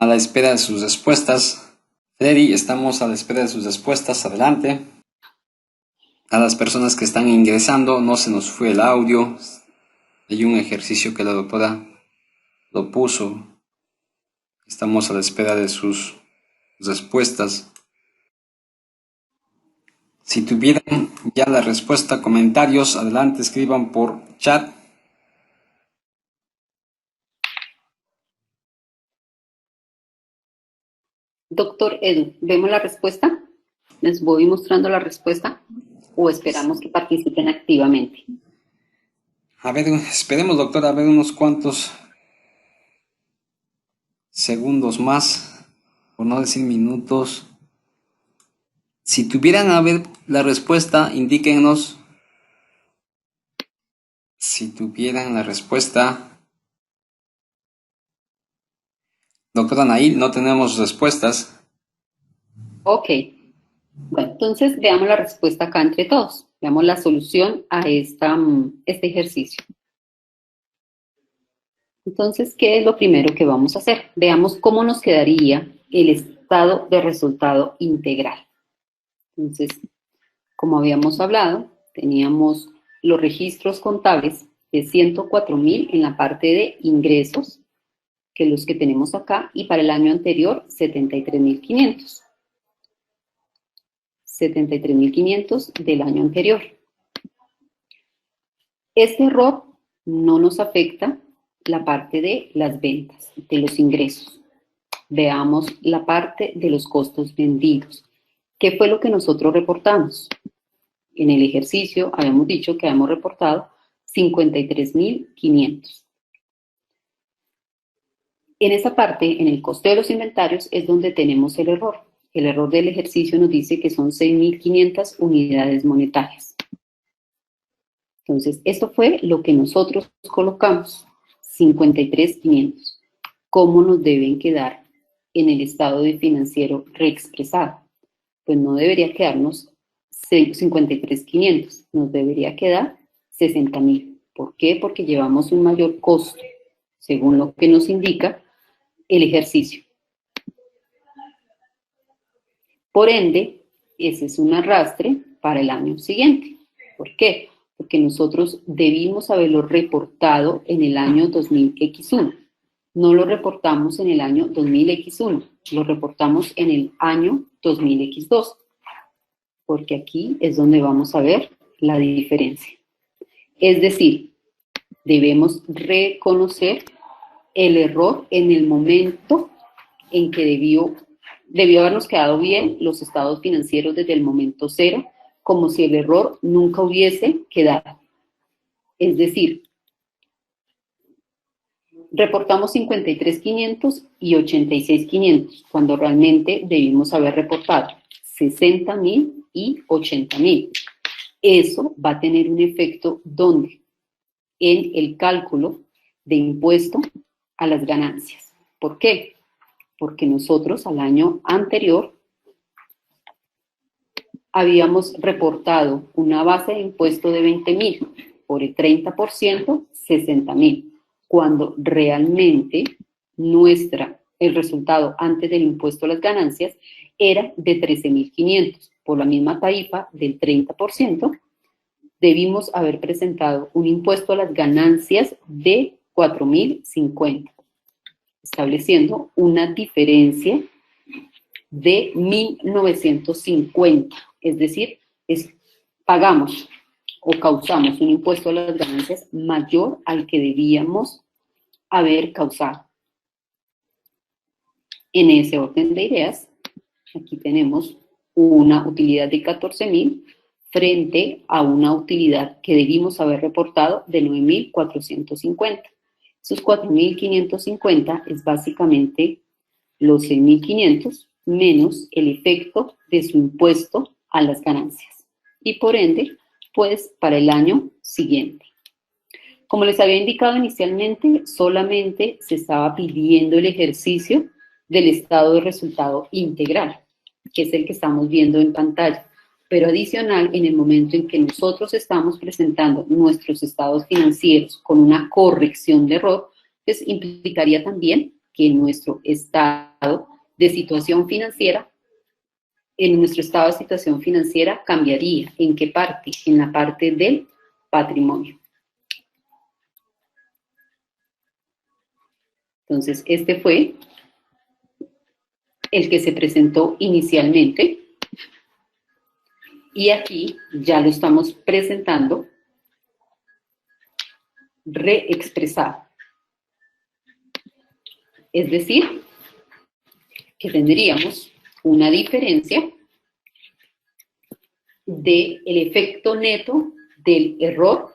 a la espera de sus respuestas. Freddy, estamos a la espera de sus respuestas. Adelante. A las personas que están ingresando, no se nos fue el audio. Hay un ejercicio que la doctora lo puso. Estamos a la espera de sus respuestas. Si tuvieran ya la respuesta, comentarios, adelante, escriban por chat. Doctor Edu, ¿vemos la respuesta? ¿Les voy mostrando la respuesta o esperamos que participen activamente? A ver, esperemos, doctora, a ver unos cuantos segundos más, por no decir minutos. Si tuvieran a ver la respuesta, indíquenos. Si tuvieran la respuesta. Doctora Nail, no tenemos respuestas. Ok. Bueno, entonces veamos la respuesta acá entre todos. Veamos la solución a este ejercicio. Entonces, ¿qué es lo primero que vamos a hacer? Veamos cómo nos quedaría el estado de resultado integral. Entonces, como habíamos hablado, teníamos los registros contables de 104,000 en la parte de ingresos, que los que tenemos acá, y para el año anterior, 73,500. 73,500 del año anterior. Este error no nos afecta la parte de las ventas, de los ingresos. Veamos la parte de los costos vendidos. ¿Qué fue lo que nosotros reportamos? En el ejercicio habíamos dicho que habíamos reportado 53,500. En esa parte, en el costo de los inventarios, es donde tenemos el error. El error del ejercicio nos dice que son 6,500 unidades monetarias. Entonces, esto fue lo que nosotros colocamos, 53,500. ¿Cómo nos deben quedar en el estado de financiero reexpresado? Pues no debería quedarnos 53,500, nos debería quedar 60,000. ¿Por qué? Porque llevamos un mayor costo, según lo que nos indica el ejercicio. Por ende, ese es un arrastre para el año siguiente. ¿Por qué? Porque nosotros debimos haberlo reportado en el año 2000X1. No lo reportamos en el año 2000X1, lo reportamos en el año 2000X2, porque aquí es donde vamos a ver la diferencia. Es decir, debemos reconocer el error en el momento en que debió habernos quedado bien los estados financieros desde el momento cero, como si el error nunca hubiese quedado. Es decir, reportamos 53,500 y 86,500, cuando realmente debimos haber reportado 60,000 y 80,000. Eso va a tener un efecto ¿dónde? En el cálculo de impuesto a las ganancias. ¿Por qué? Porque nosotros al año anterior habíamos reportado una base de impuesto de 20,000, por el 30%, 60,000, cuando realmente el resultado antes del impuesto a las ganancias era de 13,500. Por la misma tarifa del 30%, debimos haber presentado un impuesto a las ganancias de 4,050, estableciendo una diferencia de 1,950. Es decir, pagamos o causamos un impuesto a las ganancias mayor al que debíamos haber causado. En ese orden de ideas, aquí tenemos una utilidad de 14,000 frente a una utilidad que debimos haber reportado de 9,450. Esos 4,550 es básicamente los 6,500 menos el efecto de su impuesto a las ganancias. Y por ende, pues para el año siguiente. Como les había indicado inicialmente, solamente se estaba pidiendo el ejercicio del estado de resultado integral, que es el que estamos viendo en pantalla. Pero adicional, en el momento en que nosotros estamos presentando nuestros estados financieros con una corrección de error, pues implicaría también que nuestro estado de situación financiera, cambiaría. ¿En qué parte? En la parte del patrimonio. Entonces, este fue el que se presentó inicialmente y aquí ya lo estamos presentando reexpresado. Es decir, que tendríamos una diferencia del efecto neto del error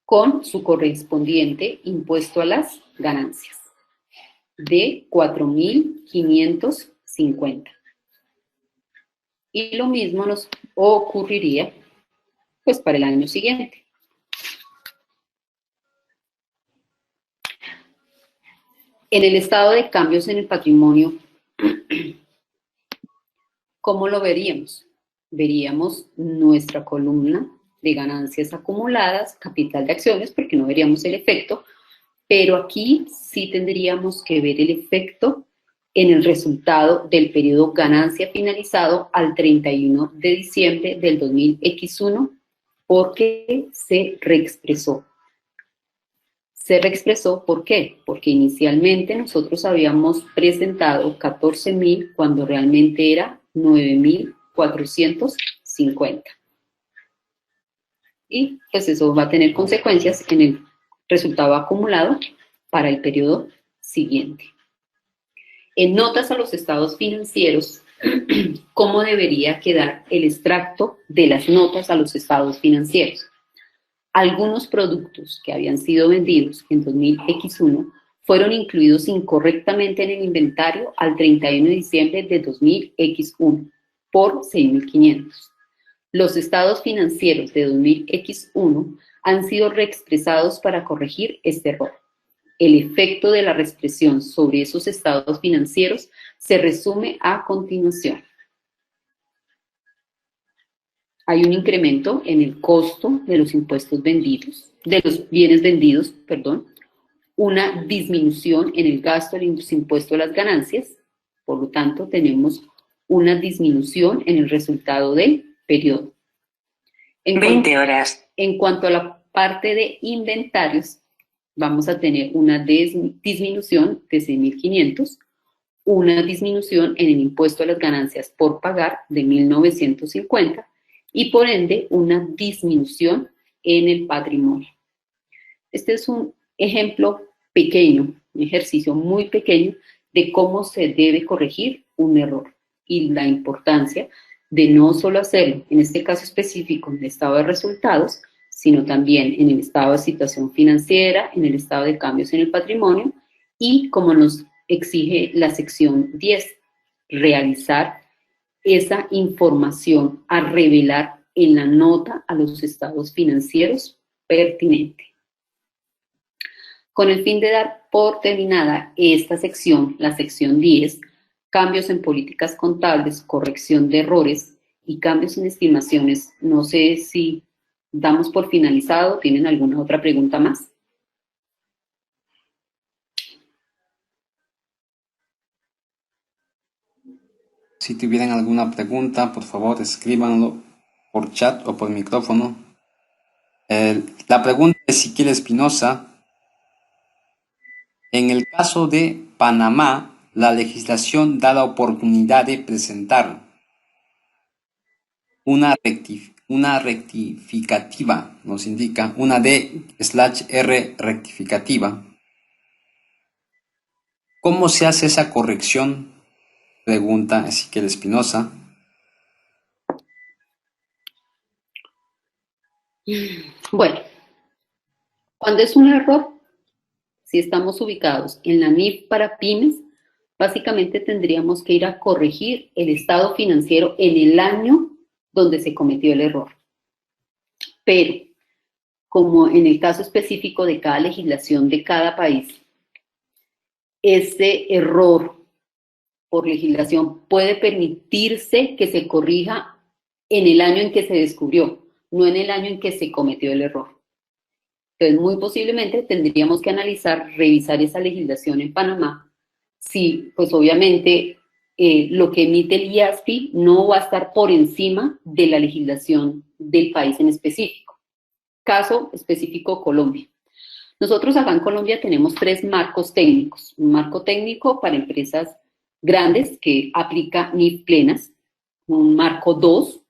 con su correspondiente impuesto a las ganancias de 4.550. Y lo mismo nos ocurriría pues para el año siguiente. En el estado de cambios en el patrimonio, ¿cómo lo veríamos? Veríamos nuestra columna de ganancias acumuladas, capital de acciones, porque no veríamos el efecto, pero aquí sí tendríamos que ver el efecto en el resultado del periodo ganancia finalizado al 31 de diciembre del 2000X1, porque se reexpresó. Se reexpresó, ¿por qué? Porque inicialmente nosotros habíamos presentado 14.000 cuando realmente era 9.450. Y pues eso va a tener consecuencias en el resultado acumulado para el periodo siguiente. En notas a los estados financieros, ¿cómo debería quedar el extracto de las notas a los estados financieros? Algunos productos que habían sido vendidos en 2000X1 fueron incluidos incorrectamente en el inventario al 31 de diciembre de 2000X1 por 6.500. Los estados financieros de 2000X1 han sido reexpresados para corregir este error. El efecto de la reexpresión sobre esos estados financieros se resume a continuación. Hay un incremento en el costo de los impuestos vendidos, de los bienes vendidos, perdón, una disminución en el gasto de los impuestos a las ganancias, por lo tanto tenemos una disminución en el resultado del periodo. En 20 horas. En cuanto a la parte de inventarios, vamos a tener una disminución de 6.500, una disminución en el impuesto a las ganancias por pagar de 1.950 y por ende una disminución en el patrimonio. Este es un ejemplo pequeño, un ejercicio muy pequeño de cómo se debe corregir un error y la importancia de no solo hacerlo, en este caso específico, en el estado de resultados, sino también en el estado de situación financiera, en el estado de cambios en el patrimonio y, como nos exige la sección 10, realizar esa información a revelar en la nota a los estados financieros pertinente. Con el fin de dar por terminada esta sección, la sección 10, cambios en políticas contables, corrección de errores y cambios en estimaciones, no sé si damos por finalizado. ¿Tienen alguna otra pregunta más? Si tuvieran alguna pregunta, por favor, escríbanlo por chat o por micrófono. La pregunta de Ezequiel Espinosa. En el caso de Panamá, la legislación da la oportunidad de presentar una rectificativa, nos indica, una D/R rectificativa. ¿Cómo se hace esa corrección? Pregunta Ezequiel Espinosa. Bueno, cuando es un error, si estamos ubicados en la NIF para pymes, básicamente tendríamos que ir a corregir el estado financiero en el año donde se cometió el error. Pero, como en el caso específico de cada legislación de cada país, ese error por legislación puede permitirse que se corrija en el año en que se descubrió, no en el año en que se cometió el error. Entonces, muy posiblemente tendríamos que analizar, revisar esa legislación en Panamá sí, pues obviamente lo que emite el IASPI no va a estar por encima de la legislación del país en específico. Caso específico, Colombia. Nosotros acá en Colombia tenemos 3 marcos técnicos. Un marco técnico para empresas grandes que aplica NIF plenas, un marco 2,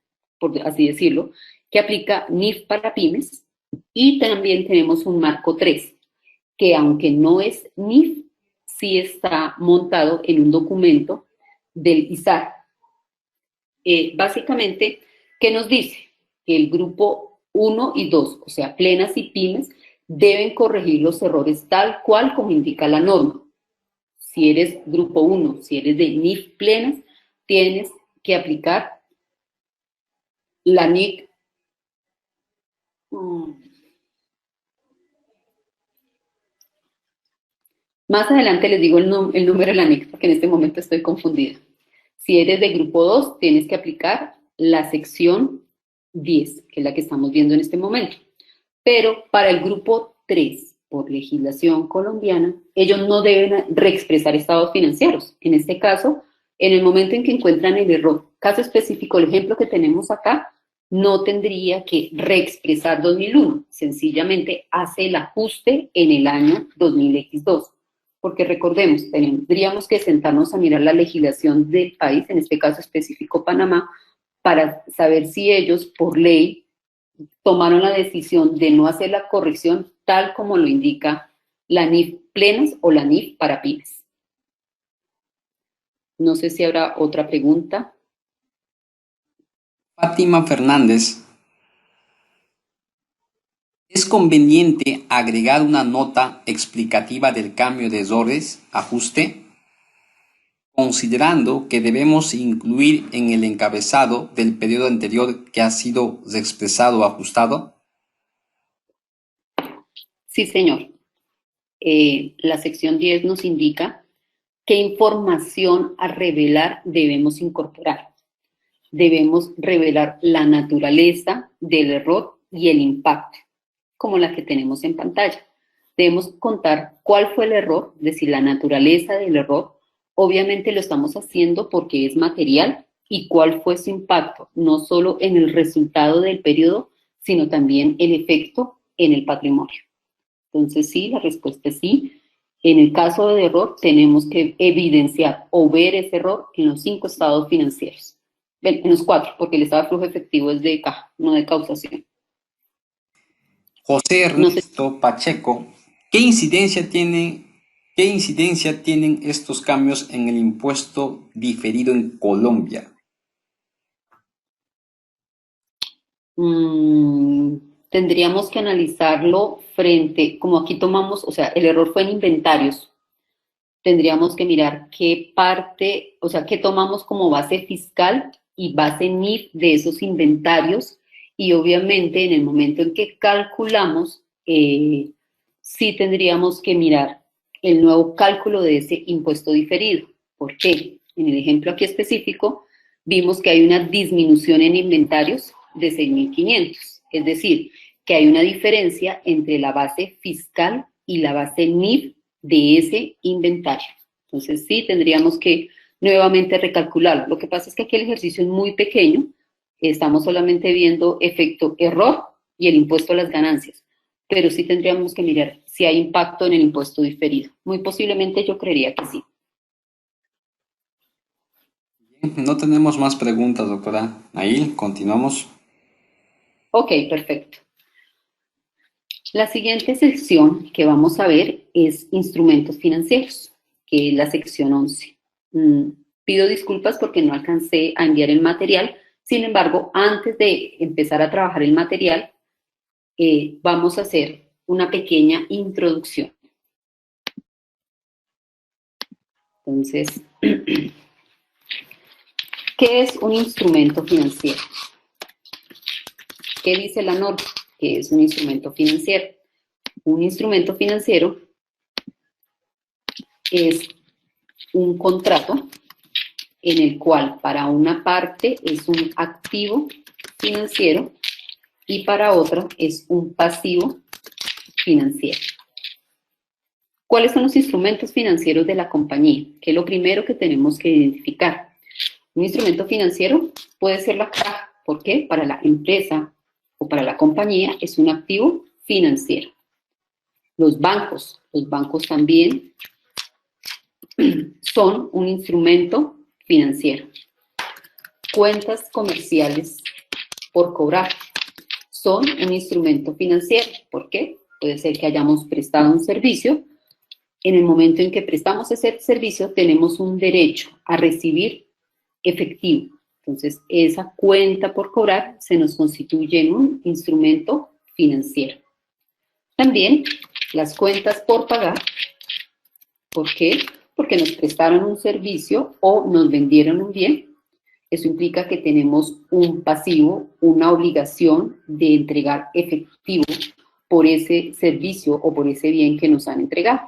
por así decirlo, que aplica NIF para pymes, y también tenemos un marco 3, que aunque no es NIF, sí está montado en un documento del ISAR. Básicamente, ¿qué nos dice? Que el grupo 1 y 2, o sea, plenas y pymes, deben corregir los errores tal cual como indica la norma. Si eres grupo 1, si eres de NIF plenas, tienes que aplicar la NIC. Más adelante les digo el número de la NIC, porque en este momento estoy confundida. Si eres de grupo 2, tienes que aplicar la sección 10, que es la que estamos viendo en este momento. Pero para el grupo 3, por legislación colombiana, ellos no deben reexpresar estados financieros. En este caso, en el momento en que encuentran el error, caso específico, el ejemplo que tenemos acá, no tendría que reexpresar 2001, sencillamente hace el ajuste en el año 2000X2. Porque recordemos, tendríamos que sentarnos a mirar la legislación del país, en este caso específico Panamá, para saber si ellos, por ley, tomaron la decisión de no hacer la corrección tal como lo indica la NIF plenas o la NIF para pymes. No sé si habrá otra pregunta. Fátima Fernández. ¿Es conveniente agregar una nota explicativa del cambio de errores, ajuste? Considerando que debemos incluir en el encabezado del periodo anterior que ha sido reexpresado o ajustado. Sí, señor. La sección 10 nos indica qué información a revelar debemos incorporar. Debemos revelar la naturaleza del error y el impacto, como la que tenemos en pantalla. Debemos contar cuál fue el error, es decir, la naturaleza del error. Obviamente lo estamos haciendo porque es material, y cuál fue su impacto, no solo en el resultado del periodo, sino también el efecto en el patrimonio. Entonces sí, la respuesta es sí. En el caso de error, tenemos que evidenciar o ver ese error en los 5 estados financieros. En los 4, porque el estado de flujo efectivo es de caja, no de causación. José Ernesto Pacheco, ¿qué incidencia tienen estos cambios en el impuesto diferido en Colombia? Tendríamos que analizarlo frente, como aquí tomamos, o sea, el error fue en inventarios. Tendríamos que mirar qué parte, o sea, qué tomamos como base fiscal y base NIF de esos inventarios, y obviamente en el momento en que calculamos, sí tendríamos que mirar el nuevo cálculo de ese impuesto diferido. ¿Por qué? En el ejemplo aquí específico, vimos que hay una disminución en inventarios de 6.500, es decir, que hay una diferencia entre la base fiscal y la base NIF de ese inventario. Entonces sí tendríamos que nuevamente recalcularlo. Lo que pasa es que aquí el ejercicio es muy pequeño, estamos solamente viendo efecto error y el impuesto a las ganancias, pero sí tendríamos que mirar si hay impacto en el impuesto diferido. Muy posiblemente yo creería que sí. No tenemos más preguntas, doctora. Ahí continuamos. Ok, perfecto. La siguiente sección que vamos a ver es instrumentos financieros, que es la sección 11. Pido disculpas porque no alcancé a enviar el material. Sin embargo, antes de empezar a trabajar el material, vamos a hacer una pequeña introducción. Entonces, ¿qué es un instrumento financiero? ¿Qué dice la norma? ¿Qué es un instrumento financiero? Un instrumento financiero es un contrato en el cual para una parte es un activo financiero y para otra es un pasivo financiero. ¿Cuáles son los instrumentos financieros de la compañía? ¿Qué es lo primero que tenemos que identificar? Un instrumento financiero puede ser la caja. ¿Por qué? Para la empresa o para la compañía es un activo financiero. Los bancos también son un instrumento financiero. Cuentas comerciales por cobrar son un instrumento financiero. ¿Por qué? Puede ser que hayamos prestado un servicio. En el momento en que prestamos ese servicio, tenemos un derecho a recibir efectivo. Entonces, esa cuenta por cobrar se nos constituye en un instrumento financiero. También las cuentas por pagar. ¿Por qué? Porque nos prestaron un servicio o nos vendieron un bien. Eso implica que tenemos un pasivo, una obligación de entregar efectivo por ese servicio o por ese bien que nos han entregado.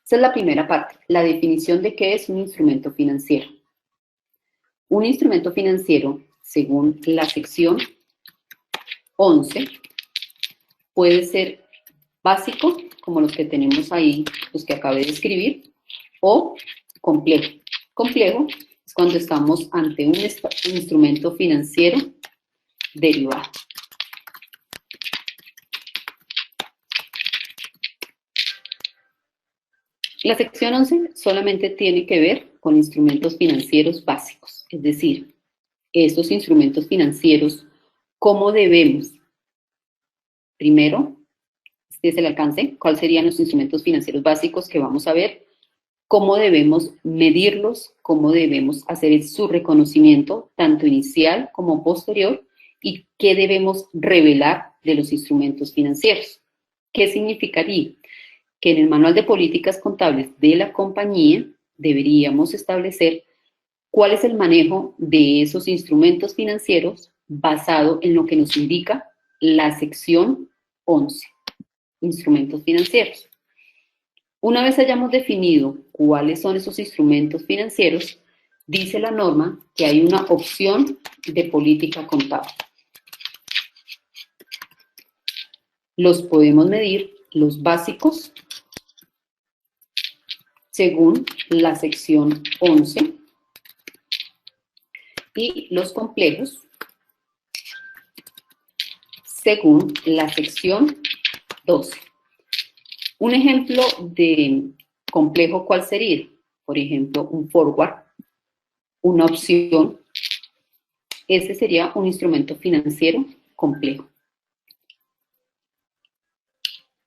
Esa es la primera parte, la definición de qué es un instrumento financiero. Un instrumento financiero, según la sección 11, puede ser básico, como los que tenemos ahí, los que acabé de escribir, o complejo. Complejo es cuando estamos ante un instrumento financiero derivado. La sección 11 solamente tiene que ver con instrumentos financieros básicos, es decir, estos instrumentos financieros, ¿cómo debemos? Primero, este es el alcance, ¿cuáles serían los instrumentos financieros básicos que vamos a ver? ¿Cómo debemos medirlos? ¿Cómo debemos hacer su reconocimiento, tanto inicial como posterior? ¿Y qué debemos revelar de los instrumentos financieros? ¿Qué significaría? Que en el manual de políticas contables de la compañía deberíamos establecer cuál es el manejo de esos instrumentos financieros basado en lo que nos indica la sección 11, instrumentos financieros. Una vez hayamos definido cuáles son esos instrumentos financieros, dice la norma que hay una opción de política contable. Los podemos medir, los básicos, según la sección 11, y los complejos, según la sección 12. Un ejemplo de complejo, ¿cuál sería? Por ejemplo, un forward, una opción. Ese sería un instrumento financiero complejo.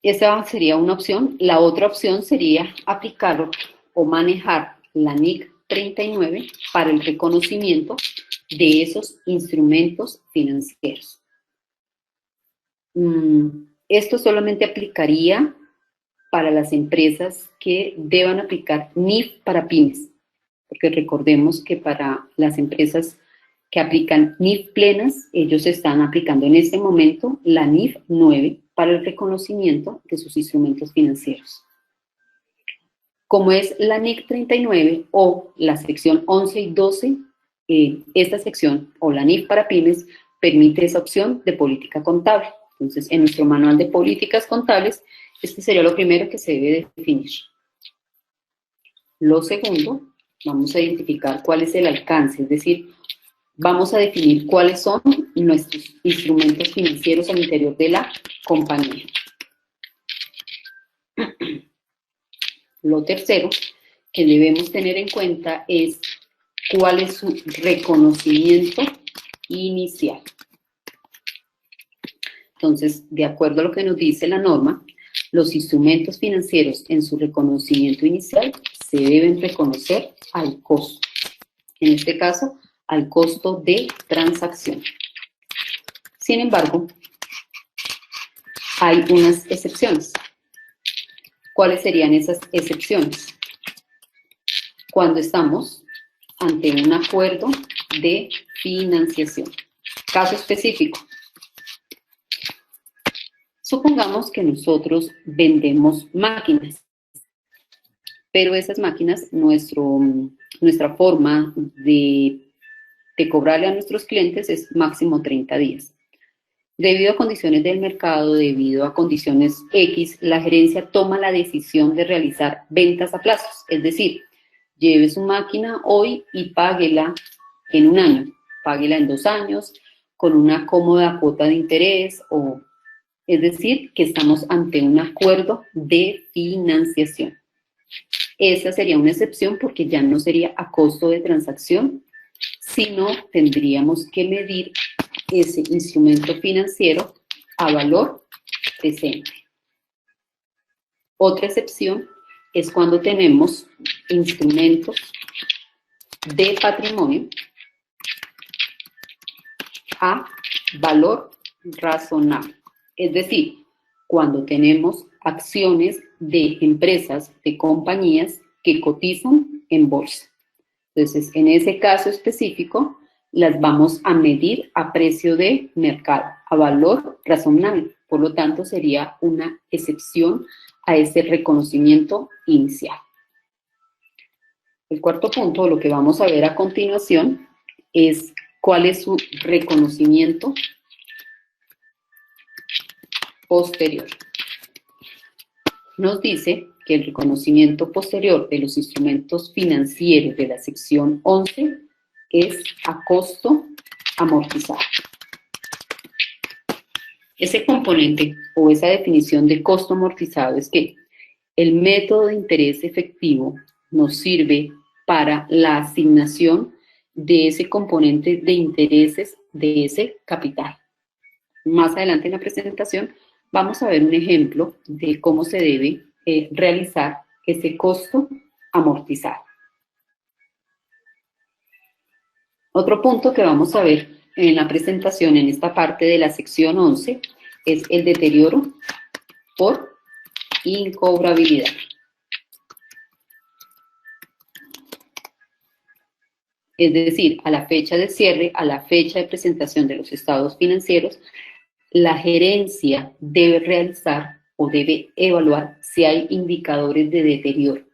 Esa sería una opción. La otra opción sería aplicar o manejar la NIC 39 para el reconocimiento de esos instrumentos financieros. Esto solamente aplicaría para las empresas que deban aplicar NIF para pymes, porque recordemos que para las empresas que aplican NIF plenas, ellos están aplicando en este momento la NIF 9 para el reconocimiento de sus instrumentos financieros. Como es la NIC 39 o la sección 11 y 12, esta sección o la NIF para pymes permite esa opción de política contable. Entonces, en nuestro manual de políticas contables, este sería lo primero que se debe definir. Lo segundo, vamos a identificar cuál es el alcance, es decir, vamos a definir cuáles son nuestros instrumentos financieros al interior de la compañía. Lo tercero que debemos tener en cuenta es cuál es su reconocimiento inicial. Entonces, de acuerdo a lo que nos dice la norma, los instrumentos financieros en su reconocimiento inicial se deben reconocer al costo. En este caso, al costo de transacción. Sin embargo, hay unas excepciones. ¿Cuáles serían esas excepciones? Cuando estamos ante un acuerdo de financiación. Caso específico. Supongamos que nosotros vendemos máquinas, pero esas máquinas, nuestra forma de cobrarle a nuestros clientes es máximo 30 días. Debido a condiciones del mercado, debido a condiciones X, la gerencia toma la decisión de realizar ventas a plazos, es decir, lleve su máquina hoy y páguela en un año, páguela en 2 años, con una cómoda cuota de interés, es decir, que estamos ante un acuerdo de financiación. Esa sería una excepción porque ya no sería a costo de transacción, sino tendríamos que medir ese instrumento financiero a valor presente. Otra excepción es cuando tenemos instrumentos de patrimonio a valor razonable. Es decir, cuando tenemos acciones de empresas, de compañías que cotizan en bolsa. Entonces, en ese caso específico, las vamos a medir a precio de mercado, a valor razonable. Por lo tanto, sería una excepción a ese reconocimiento inicial. El cuarto punto, lo que vamos a ver a continuación, es cuál es su reconocimiento posterior. Nos dice que el reconocimiento posterior de los instrumentos financieros de la sección 11 es a costo amortizado. Ese componente o esa definición de costo amortizado es que el método de interés efectivo nos sirve para la asignación de ese componente de intereses de ese capital. Más adelante en la presentación vamos a ver un ejemplo de cómo se debe realizar ese costo amortizado. Otro punto que vamos a ver en la presentación en esta parte de la sección 11 es el deterioro por incobrabilidad. Es decir, a la fecha de cierre, a la fecha de presentación de los estados financieros, la gerencia debe realizar o debe evaluar si hay indicadores de deterioro.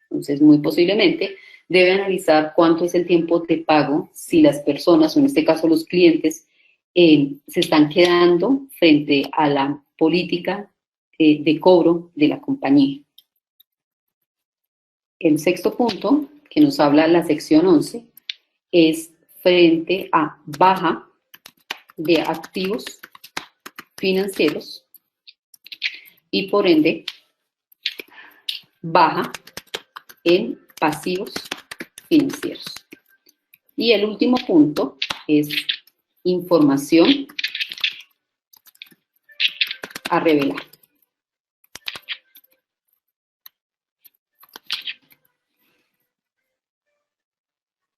Entonces, muy posiblemente, debe analizar cuánto es el tiempo de pago, si las personas, o en este caso los clientes, se están quedando frente a la política de cobro de la compañía. El sexto punto, que nos habla la sección 11, es frente a baja de activos financieros y por ende baja en pasivos financieros. Y el último punto es información a revelar.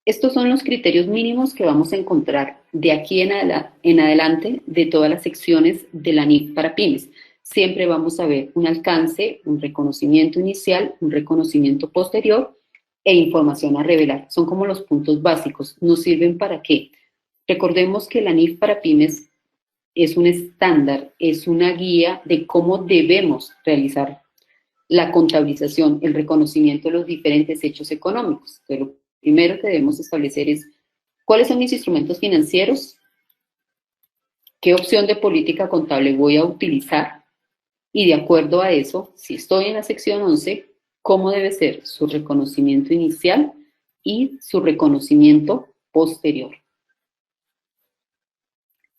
Estos son los criterios mínimos que vamos a encontrar de aquí en adelante de todas las secciones de la NIF para pymes. Siempre vamos a ver un alcance, un reconocimiento inicial, un reconocimiento posterior e información a revelar. Son como los puntos básicos. ¿Nos sirven para qué? Recordemos que la NIF para pymes es un estándar, es una guía de cómo debemos realizar la contabilización, el reconocimiento de los diferentes hechos económicos. Entonces, lo primero que debemos establecer es cuáles son mis instrumentos financieros, qué opción de política contable voy a utilizar y de acuerdo a eso, si estoy en la sección 11, cómo debe ser su reconocimiento inicial y su reconocimiento posterior.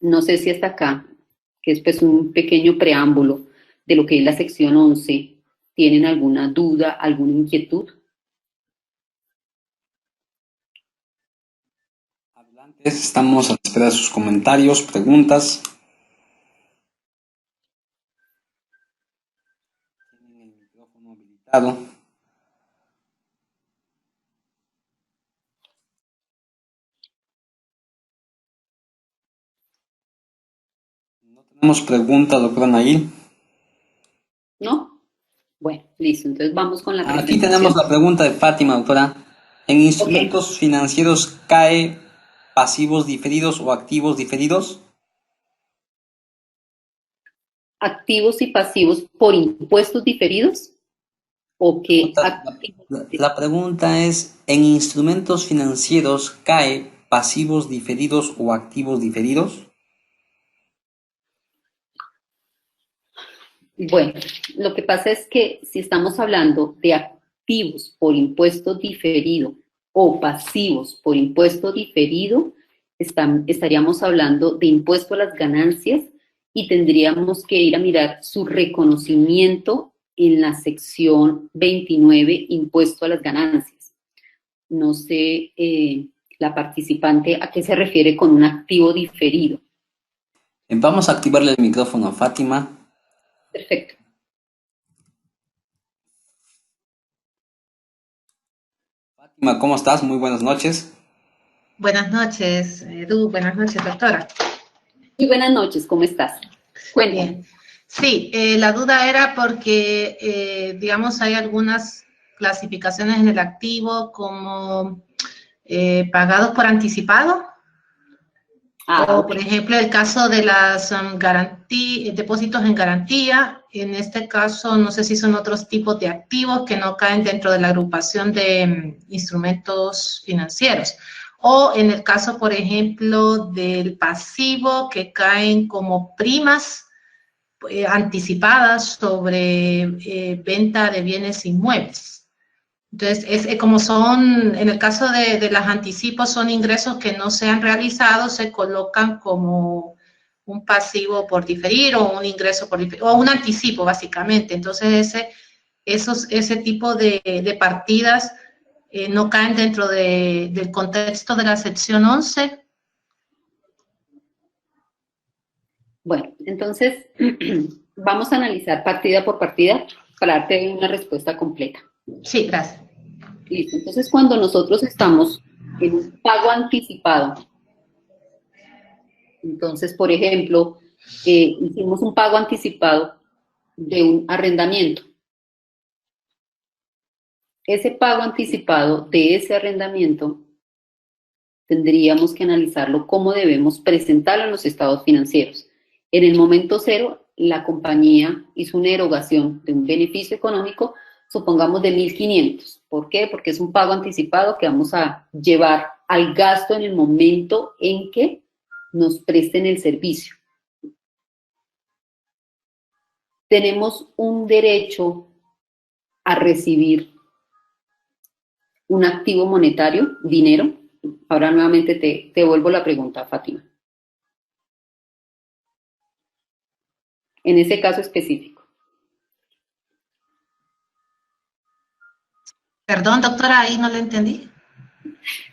No sé si hasta acá, que es pues un pequeño preámbulo de lo que es la sección 11, ¿tienen alguna duda, alguna inquietud? Adelante, estamos a la espera de sus comentarios, preguntas. Tienen el micrófono habilitado. No tenemos pregunta, doctora Nail. ¿No? Bueno, listo. Entonces vamos con la Aquí presentación. tenemos la pregunta de Fátima, doctora. ¿En instrumentos financieros cae pasivos diferidos o activos diferidos? ¿Activos y pasivos por impuestos diferidos? ¿O qué activos? La pregunta es, ¿en instrumentos financieros cae pasivos diferidos o activos diferidos? Bueno, lo que pasa es que si estamos hablando de activos por impuesto diferido o pasivos por impuesto diferido, estaríamos hablando de impuesto a las ganancias y tendríamos que ir a mirar su reconocimiento en la sección 29, impuesto a las ganancias. No sé, la participante, ¿a qué se refiere con un activo diferido? Vamos a activarle el micrófono a Fátima. Perfecto. Fátima, ¿cómo estás? Muy buenas noches. Buenas noches, Edu. Buenas noches, doctora. Muy buenas noches, ¿cómo estás? Cuéntame. Bien. Sí, la duda era porque, digamos, hay algunas clasificaciones en el activo como pagados por anticipado. O, por ejemplo, el caso de las depósitos en garantía. En este caso, no sé si son otros tipos de activos que no caen dentro de la agrupación de instrumentos financieros. O en el caso, por ejemplo, del pasivo, que caen como primas anticipadas sobre venta de bienes inmuebles. Entonces, como son, en el caso de los anticipos, son ingresos que no se han realizado, se colocan como un pasivo por diferir o un ingreso por diferir, o un anticipo, básicamente. Entonces, ese tipo de partidas no caen dentro del contexto de la sección 11. Bueno, entonces vamos a analizar partida por partida para darte una respuesta completa. Sí, gracias. Listo. Entonces, cuando nosotros estamos en un pago anticipado, entonces, por ejemplo, hicimos un pago anticipado de un arrendamiento. Ese pago anticipado de ese arrendamiento tendríamos que analizarlo cómo debemos presentarlo en los estados financieros. En el momento cero, la compañía hizo una erogación de un beneficio económico, supongamos de 1.500. ¿Por qué? Porque es un pago anticipado que vamos a llevar al gasto en el momento en que nos presten el servicio. Tenemos un derecho a recibir un activo monetario, dinero. Ahora nuevamente te vuelvo la pregunta, Fátima. En ese caso específico. Perdón, doctora, ahí no le entendí.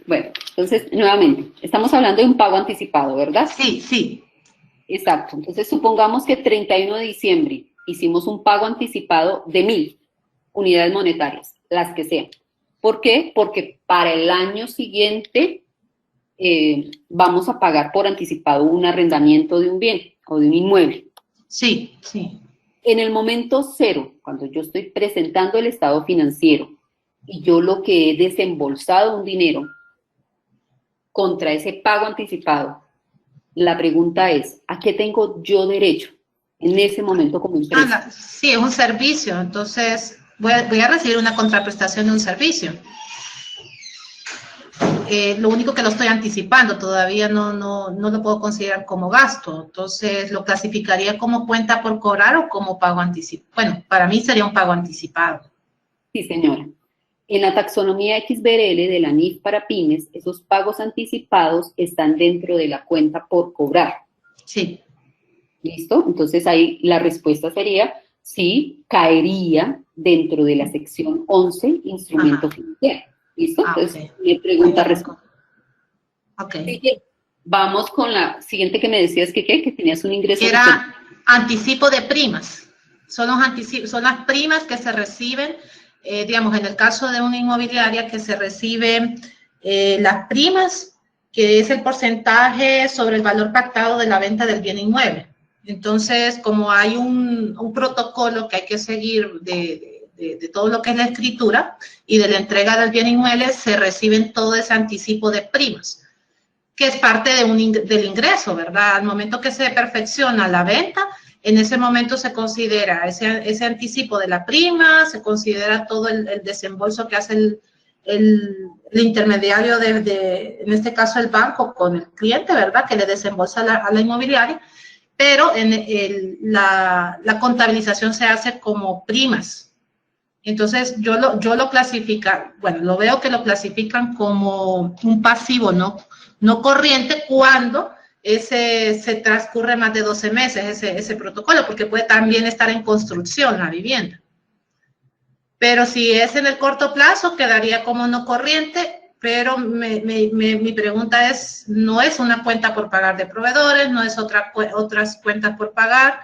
Bueno, entonces, nuevamente, estamos hablando de un pago anticipado, ¿verdad? Sí, sí. Exacto. Entonces, supongamos que 31 de diciembre hicimos un pago anticipado de 1.000 unidades monetarias, las que sean. ¿Por qué? Porque para el año siguiente vamos a pagar por anticipado un arrendamiento de un bien o de un inmueble. Sí, sí. En el momento cero, cuando yo estoy presentando el estado financiero y yo lo que he desembolsado un dinero contra ese pago anticipado, la pregunta es, ¿a qué tengo yo derecho en ese momento como empresa? Sí, es un servicio, entonces voy a recibir una contraprestación de un servicio. Lo único que lo estoy anticipando, todavía no lo puedo considerar como gasto, entonces lo clasificaría como cuenta por cobrar o como pago anticipado. Bueno, para mí sería un pago anticipado. Sí, señora. En la taxonomía XBRL de la NIF para pymes, esos pagos anticipados están dentro de la cuenta por cobrar. Sí. ¿Listo? Entonces ahí la respuesta sería, sí, caería dentro de la sección 11, instrumento financiero. ¿Listo? Entonces, me pregunta respuesta. Ok. Vamos con la siguiente que me decías que tenías un ingreso. Era anticipo de primas. Son las primas que se reciben, digamos, en el caso de una inmobiliaria que se reciben las primas, que es el porcentaje sobre el valor pactado de la venta del bien inmueble. Entonces, como hay un protocolo que hay que seguir de todo lo que es la escritura y de la entrega del bien inmueble, se reciben todo ese anticipo de primas, que es parte del ingreso, ¿verdad? Al momento que se perfecciona la venta, en ese momento se considera ese anticipo de la prima, se considera todo el desembolso que hace el intermediario en este caso el banco con el cliente, ¿verdad? Que le desembolsa a la inmobiliaria, pero la contabilización se hace como primas. Entonces, yo lo clasifico, bueno, lo veo que lo clasifican como un pasivo no corriente cuando se transcurre más de 12 meses ese protocolo, porque puede también estar en construcción la vivienda. Pero si es en el corto plazo, quedaría como no corriente, pero mi pregunta es, no es una cuenta por pagar de proveedores, no es otras cuentas por pagar,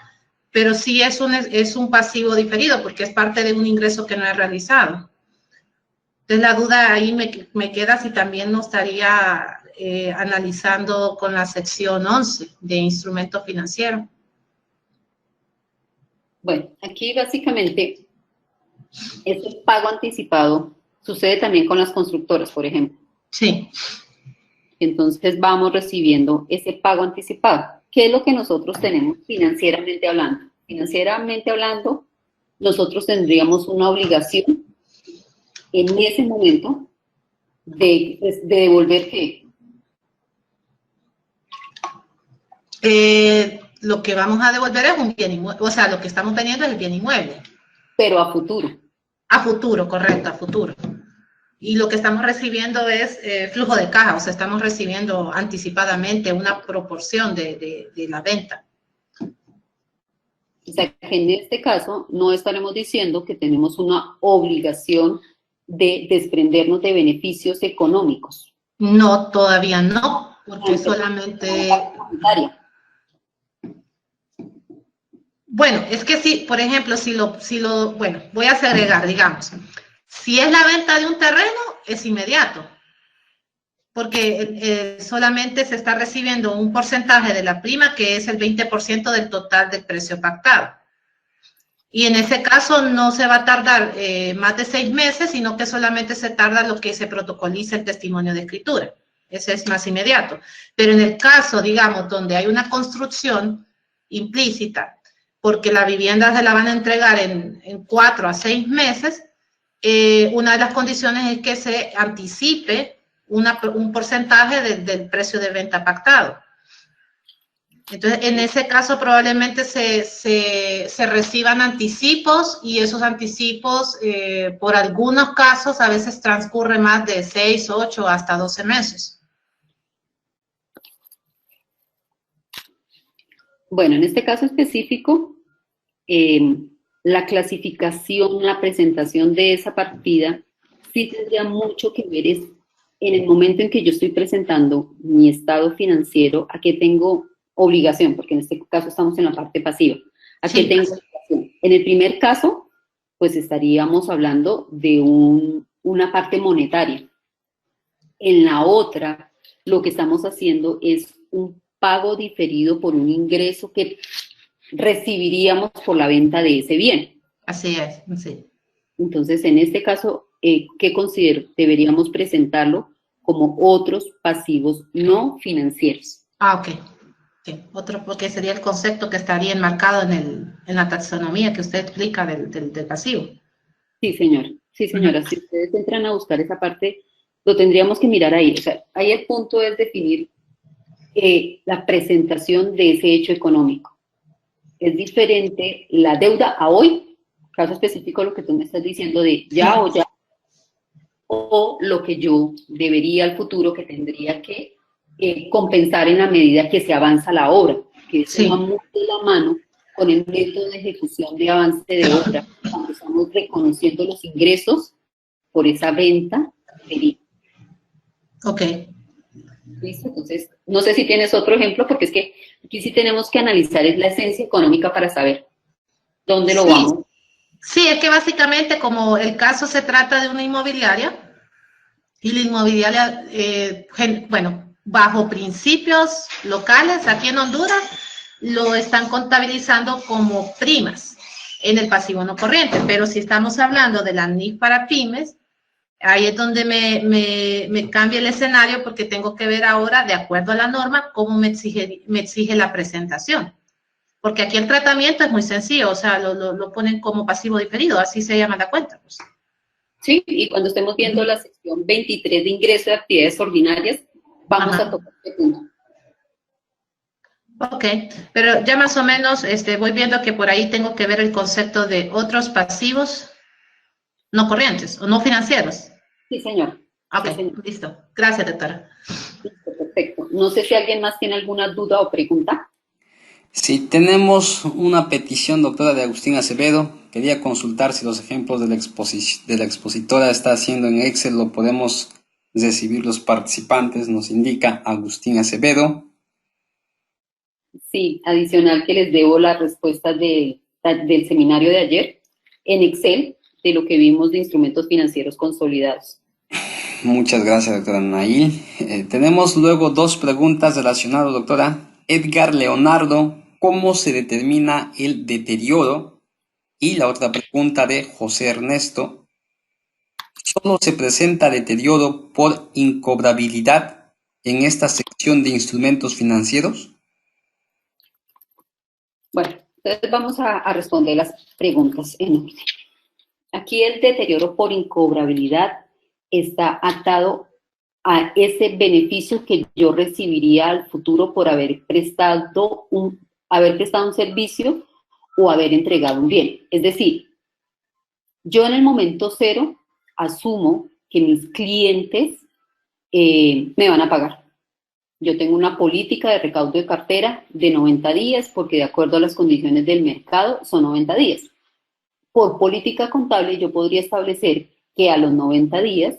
pero sí es un pasivo diferido, porque es parte de un ingreso que no he realizado. Entonces, la duda ahí me queda si también no estaría analizando con la sección 11 de instrumento financiero. Bueno, aquí básicamente ese pago anticipado sucede también con las constructoras, por ejemplo. Sí. Entonces vamos recibiendo ese pago anticipado. ¿Qué es lo que nosotros tenemos financieramente hablando? Financieramente hablando, nosotros tendríamos una obligación en ese momento de devolver ¿qué? Lo que vamos a devolver es un bien inmueble, o sea, lo que estamos vendiendo es el bien inmueble. Pero a futuro. A futuro, correcto, a futuro. Y lo que estamos recibiendo es flujo de caja, o sea, estamos recibiendo anticipadamente una proporción de la venta. O sea, que en este caso no estaremos diciendo que tenemos una obligación de desprendernos de beneficios económicos. No, todavía no, porque solamente... Bueno, es que si, por ejemplo, bueno, voy a segregar, digamos, si es la venta de un terreno, es inmediato, porque solamente se está recibiendo un porcentaje de la prima, que es el 20% del total del precio pactado. Y en ese caso no se va a tardar más de 6 meses, sino que solamente se tarda lo que se protocoliza el testimonio de escritura. Ese es más inmediato. Pero en el caso, digamos, donde hay una construcción implícita, porque la vivienda se la van a entregar en 4 a 6 meses, una de las condiciones es que se anticipe un porcentaje del precio de venta pactado. Entonces, en ese caso probablemente se reciban anticipos, y esos anticipos, por algunos casos, a veces transcurre más de 6, 8, hasta 12 meses. Bueno, en este caso específico, la clasificación, la presentación de esa partida sí tendría mucho que ver en el momento en que yo estoy presentando mi estado financiero, a qué tengo obligación, porque en este caso estamos en la parte pasiva. ¿A qué tengo obligación? En el primer caso, pues estaríamos hablando de una parte monetaria. En la otra, lo que estamos haciendo es un pago diferido por un ingreso que recibiríamos por la venta de ese bien. Así es, sí. Entonces, en este caso, ¿qué considero? Deberíamos presentarlo como otros pasivos no financieros. Ah, ok. Sí, otro, porque sería el concepto que estaría enmarcado en la taxonomía que usted explica del pasivo. Sí, señora. Sí, señora. Si ustedes entran a buscar esa parte, lo tendríamos que mirar ahí. O sea, ahí el punto es definir la presentación de ese hecho económico. Es diferente la deuda a hoy, caso específico lo que tú me estás diciendo de ya o ya, o lo que yo debería al futuro, que tendría que compensar en la medida que se avanza la obra, que eso va muy de la mano con el método de ejecución de avance de obra, cuando estamos reconociendo los ingresos por esa venta. Ok. ¿Listo? Entonces, no sé si tienes otro ejemplo, porque es que aquí sí tenemos que analizar es la esencia económica para saber dónde lo vamos. Sí, es que básicamente como el caso se trata de una inmobiliaria, y la inmobiliaria, bueno, bajo principios locales aquí en Honduras, lo están contabilizando como primas en el pasivo no corriente, pero si estamos hablando de la NIF para pymes, ahí es donde me cambia el escenario, porque tengo que ver ahora, de acuerdo a la norma, cómo me exige la presentación. Porque aquí el tratamiento es muy sencillo, o sea, lo ponen como pasivo diferido, así se llama la cuenta. Pues. Sí, y cuando estemos viendo la sección 23 de ingreso de actividades ordinarias, vamos a tocar este punto. Ok, pero ya más o menos voy viendo que por ahí tengo que ver el concepto de otros pasivos no corrientes o no financieros. Sí, señor. Ok, Sí, señor. listo. Gracias, doctora. Listo, perfecto. No sé si alguien más tiene alguna duda o pregunta. Si tenemos una petición, doctora, de Agustín Acevedo. Quería consultar si los ejemplos de la expositora está haciendo en Excel lo podemos recibir los participantes. Nos indica Agustín Acevedo. Sí, adicional que les debo las respuestas del seminario de ayer en Excel de lo que vimos de instrumentos financieros consolidados. Muchas gracias, doctora Nail. Tenemos luego dos preguntas relacionadas, doctora. Edgar Leonardo, ¿cómo se determina el deterioro? Y la otra pregunta de José Ernesto, ¿solo se presenta deterioro por incobrabilidad en esta sección de instrumentos financieros? Bueno, entonces vamos a responder las preguntas en orden. Aquí el deterioro por incobrabilidad está atado a ese beneficio que yo recibiría al futuro por haber prestado un servicio o haber entregado un bien. Es decir, yo en el momento cero asumo que mis clientes me van a pagar. Yo tengo una política de recaudo de cartera de 90 días porque de acuerdo a las condiciones del mercado son 90 días. Por política contable yo podría establecer que a los 90 días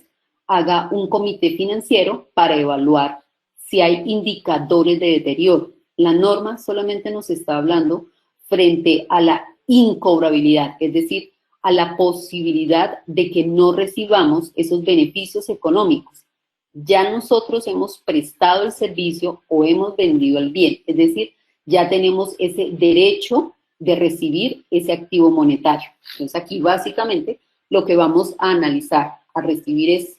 haga un comité financiero para evaluar si hay indicadores de deterioro. La norma solamente nos está hablando frente a la incobrabilidad, es decir, a la posibilidad de que no recibamos esos beneficios económicos. Ya nosotros hemos prestado el servicio o hemos vendido el bien, es decir, ya tenemos ese derecho de recibir ese activo monetario. Entonces aquí básicamente lo que vamos a analizar, a recibir es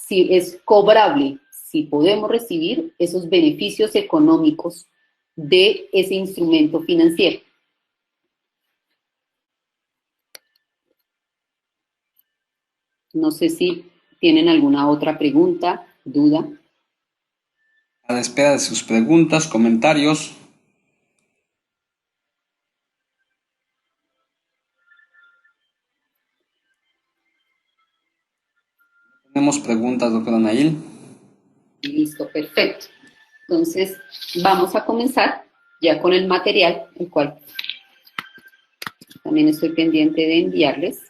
si es cobrable, si podemos recibir esos beneficios económicos de ese instrumento financiero. No sé si tienen alguna otra pregunta, duda. A la espera de sus preguntas, comentarios. Tenemos preguntas, doctora Nail. Listo, perfecto. Entonces, vamos a comenzar ya con el material, el cual también estoy pendiente de enviarles.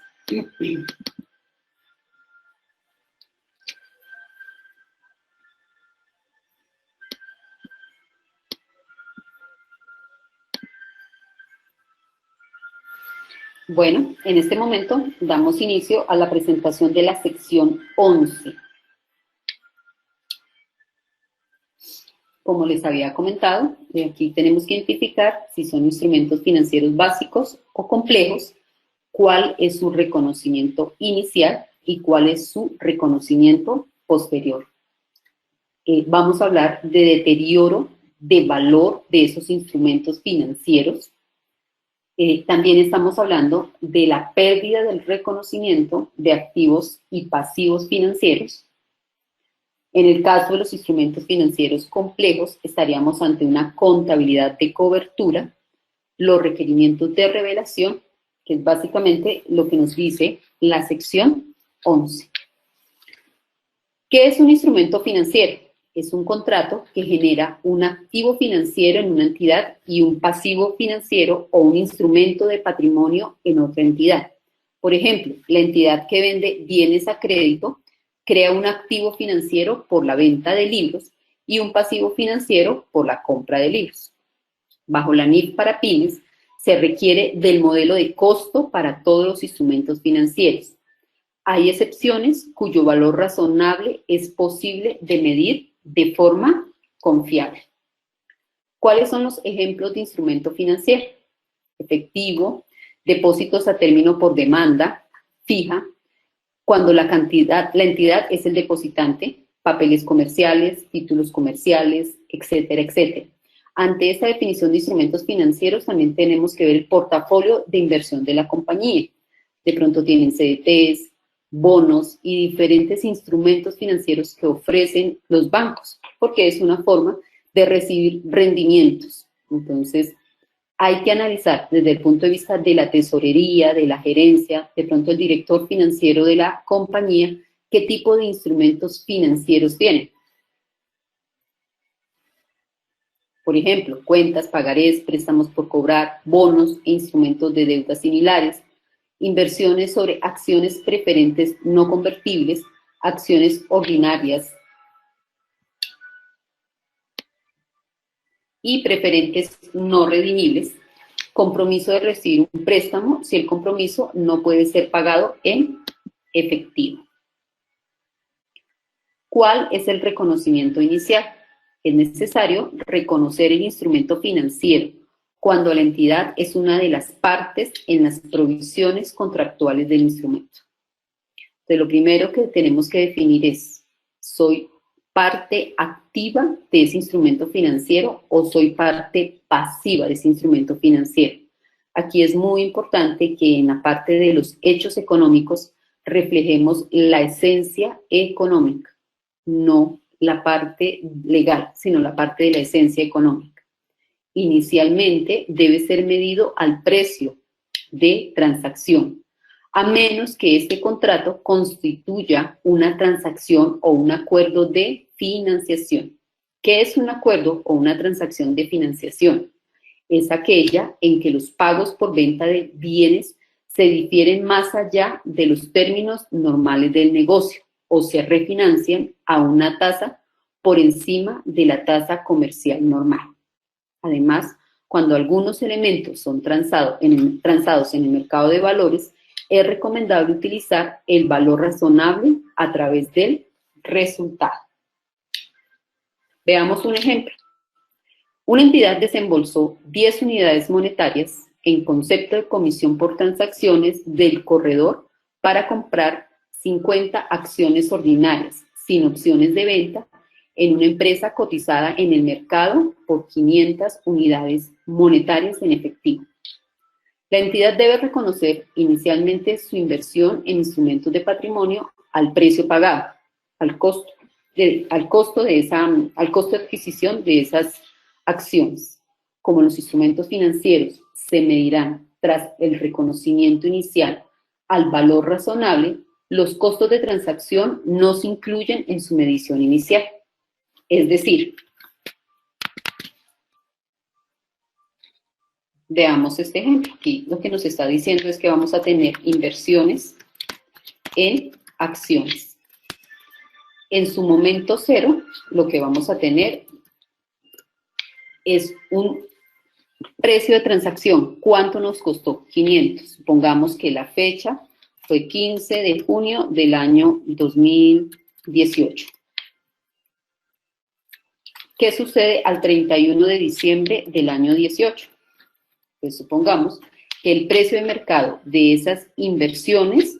Bueno, en este momento damos inicio a la presentación de la sección 11. Como les había comentado, aquí tenemos que identificar si son instrumentos financieros básicos o complejos, cuál es su reconocimiento inicial y cuál es su reconocimiento posterior. Vamos a hablar de deterioro de valor de esos instrumentos financieros. También estamos hablando de la pérdida del reconocimiento de activos y pasivos financieros. En el caso de los instrumentos financieros complejos, estaríamos ante una contabilidad de cobertura, los requerimientos de revelación, que es básicamente lo que nos dice la sección 11. ¿Qué es un instrumento financiero? Es un contrato que genera un activo financiero en una entidad y un pasivo financiero o un instrumento de patrimonio en otra entidad. Por ejemplo, la entidad que vende bienes a crédito crea un activo financiero por la venta de libros y un pasivo financiero por la compra de libros. Bajo la NIF para pymes, se requiere del modelo de costo para todos los instrumentos financieros. Hay excepciones cuyo valor razonable es posible de medir de forma confiable. ¿Cuáles son los ejemplos de instrumento financiero? Efectivo, depósitos a término por demanda fija, cuando la entidad es el depositante, papeles comerciales, títulos comerciales, etcétera, etcétera. Ante esta definición de instrumentos financieros también tenemos que ver el portafolio de inversión de la compañía. De pronto tienen CDTs, bonos y diferentes instrumentos financieros que ofrecen los bancos, porque es una forma de recibir rendimientos. Entonces, hay que analizar desde el punto de vista de la tesorería, de la gerencia, de pronto el director financiero de la compañía, qué tipo de instrumentos financieros tiene. Por ejemplo, cuentas, pagarés, préstamos por cobrar, bonos e instrumentos de deuda similares, inversiones sobre acciones preferentes no convertibles, acciones ordinarias y preferentes no redimibles, compromiso de recibir un préstamo si el compromiso no puede ser pagado en efectivo. ¿Cuál es el reconocimiento inicial? Es necesario reconocer el instrumento financiero cuando la entidad es una de las partes en las provisiones contractuales del instrumento. Entonces, lo primero que tenemos que definir es, ¿soy parte activa de ese instrumento financiero o soy parte pasiva de ese instrumento financiero? Aquí es muy importante que en la parte de los hechos económicos reflejemos la esencia económica, no la parte legal, sino la parte de la esencia económica. Inicialmente debe ser medido al precio de transacción, a menos que este contrato constituya una transacción o un acuerdo de financiación. ¿Qué es un acuerdo o una transacción de financiación? Es aquella en que los pagos por venta de bienes se difieren más allá de los términos normales del negocio o se refinancian a una tasa por encima de la tasa comercial normal. Además, cuando algunos elementos son transados en el mercado de valores, es recomendable utilizar el valor razonable a través del resultado. Veamos un ejemplo. Una entidad desembolsó 10 unidades monetarias en concepto de comisión por transacciones del corredor para comprar 50 acciones ordinarias sin opciones de venta en una empresa cotizada en el mercado por 500 unidades monetarias en efectivo. La entidad debe reconocer inicialmente su inversión en instrumentos de patrimonio al precio pagado, al costo de adquisición de esas acciones. Como los instrumentos financieros se medirán tras el reconocimiento inicial al valor razonable, los costos de transacción no se incluyen en su medición inicial. Es decir, veamos este ejemplo. Aquí lo que nos está diciendo es que vamos a tener inversiones en acciones. En su momento cero, lo que vamos a tener es un precio de transacción. ¿Cuánto nos costó? 500. Supongamos que la fecha fue 15 de junio del año 2018. ¿Qué sucede al 31 de diciembre del año 18? Pues supongamos que el precio de mercado de esas inversiones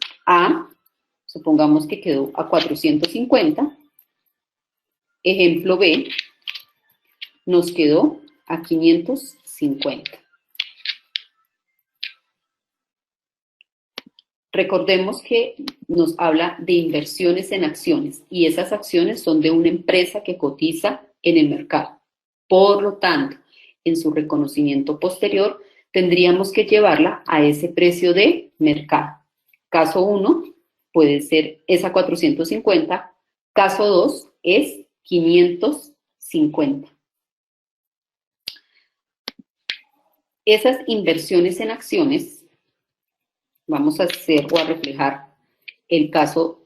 supongamos que quedó a 450. Ejemplo B, nos quedó a 550. Recordemos que nos habla de inversiones en acciones y esas acciones son de una empresa que cotiza en el mercado. Por lo tanto, en su reconocimiento posterior, tendríamos que llevarla a ese precio de mercado. Caso 1 puede ser esa 450, caso 2 es 550. Esas inversiones en acciones, vamos a hacer o a reflejar el caso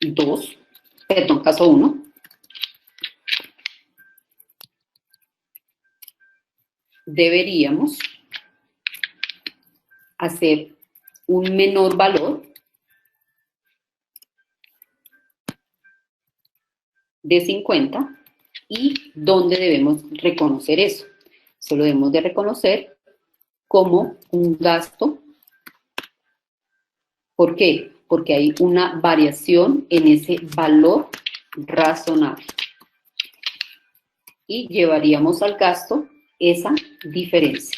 1. Deberíamos hacer un menor valor de 50 y ¿dónde debemos reconocer eso? Eso lo debemos de reconocer como un gasto. ¿Por qué? Porque hay una variación en ese valor razonable. Y llevaríamos al gasto esa diferencia.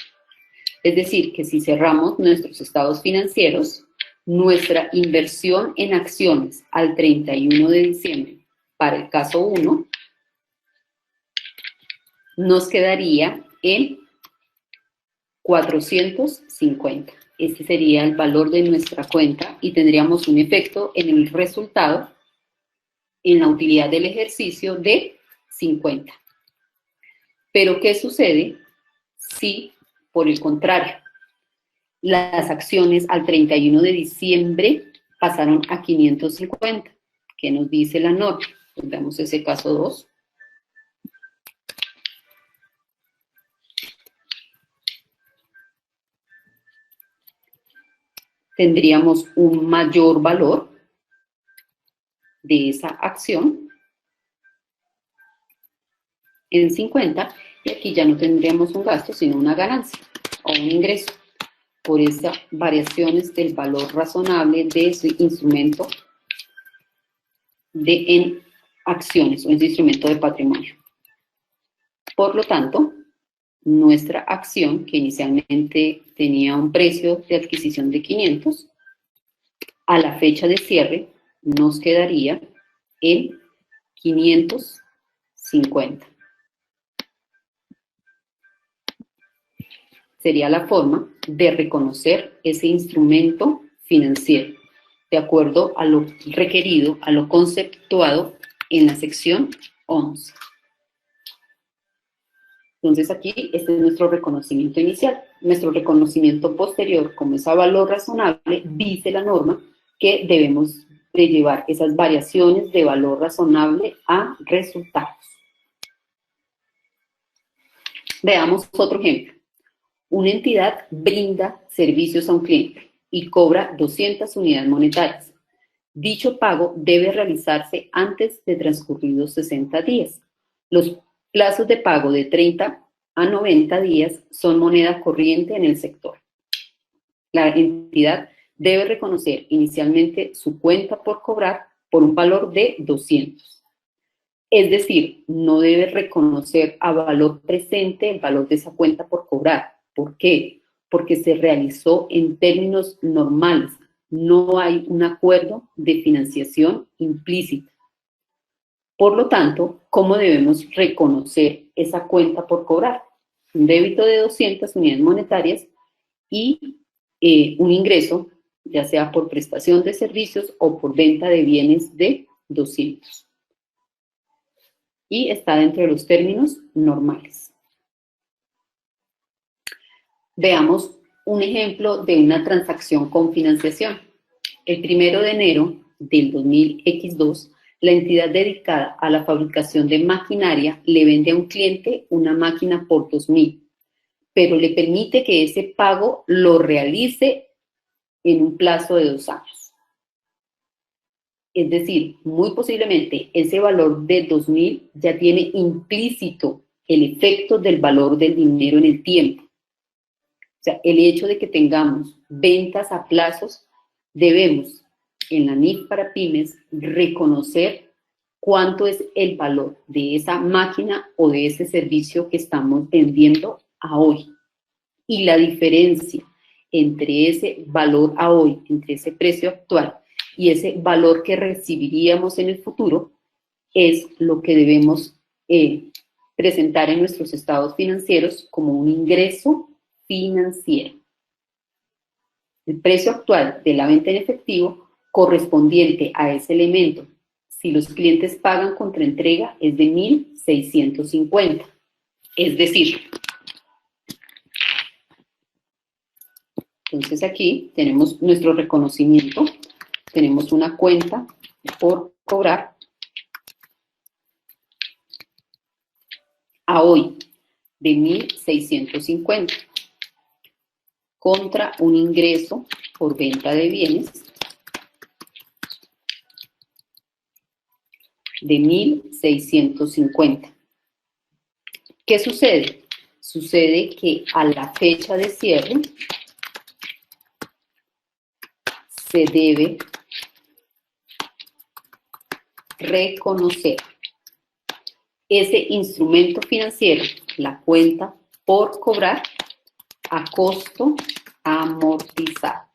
Es decir, que si cerramos nuestros estados financieros, nuestra inversión en acciones al 31 de diciembre, para el caso 1, nos quedaría en 450. Este sería el valor de nuestra cuenta y tendríamos un efecto en el resultado, en la utilidad del ejercicio de 50. Pero, ¿qué sucede si, por el contrario, las acciones al 31 de diciembre pasaron a 550? ¿Qué nos dice la norma? Pues veamos ese caso 2. Tendríamos un mayor valor de esa acción en 50, y aquí ya no tendríamos un gasto, sino una ganancia o un ingreso por esas variaciones del valor razonable de ese instrumento en acciones o ese instrumento de patrimonio. Por lo tanto, nuestra acción, que inicialmente tenía un precio de adquisición de 500, a la fecha de cierre nos quedaría en 550. Sería la forma de reconocer ese instrumento financiero, de acuerdo a lo requerido, a lo conceptuado en la sección 11. Entonces aquí, este es nuestro reconocimiento inicial. Nuestro reconocimiento posterior, como es a valor razonable, dice la norma que debemos de llevar esas variaciones de valor razonable a resultados. Veamos otro ejemplo. Una entidad brinda servicios a un cliente y cobra 200 unidades monetarias. Dicho pago debe realizarse antes de transcurridos 60 días. Los plazos de pago de 30 a 90 días son moneda corriente en el sector. La entidad debe reconocer inicialmente su cuenta por cobrar por un valor de 200. Es decir, no debe reconocer a valor presente el valor de esa cuenta por cobrar. ¿Por qué? Porque se realizó en términos normales. No hay un acuerdo de financiación implícita. Por lo tanto, ¿cómo debemos reconocer esa cuenta por cobrar? Un débito de 200 unidades monetarias y un ingreso, ya sea por prestación de servicios o por venta de bienes de 200. Y está dentro de los términos normales. Veamos un ejemplo de una transacción con financiación. El 1 de enero del 2000X2, la entidad dedicada a la fabricación de maquinaria le vende a un cliente una máquina por 2.000, pero le permite que ese pago lo realice en un plazo de 2 años. Es decir, muy posiblemente ese valor de 2.000 ya tiene implícito el efecto del valor del dinero en el tiempo. O sea, el hecho de que tengamos ventas a plazos, debemos en la NIF para pymes reconocer cuánto es el valor de esa máquina o de ese servicio que estamos vendiendo a hoy. Y la diferencia entre ese valor a hoy, entre ese precio actual y ese valor que recibiríamos en el futuro, es lo que debemos presentar en nuestros estados financieros como un ingreso financiero. El precio actual de la venta en efectivo correspondiente a ese elemento, si los clientes pagan contra entrega, es de 1.650. Es decir, entonces aquí tenemos nuestro reconocimiento, tenemos una cuenta por cobrar a hoy de 1.650 contra un ingreso por venta de bienes de 1.650. ¿Qué sucede? Sucede que a la fecha de cierre se debe reconocer ese instrumento financiero, la cuenta por cobrar, a costo amortizado.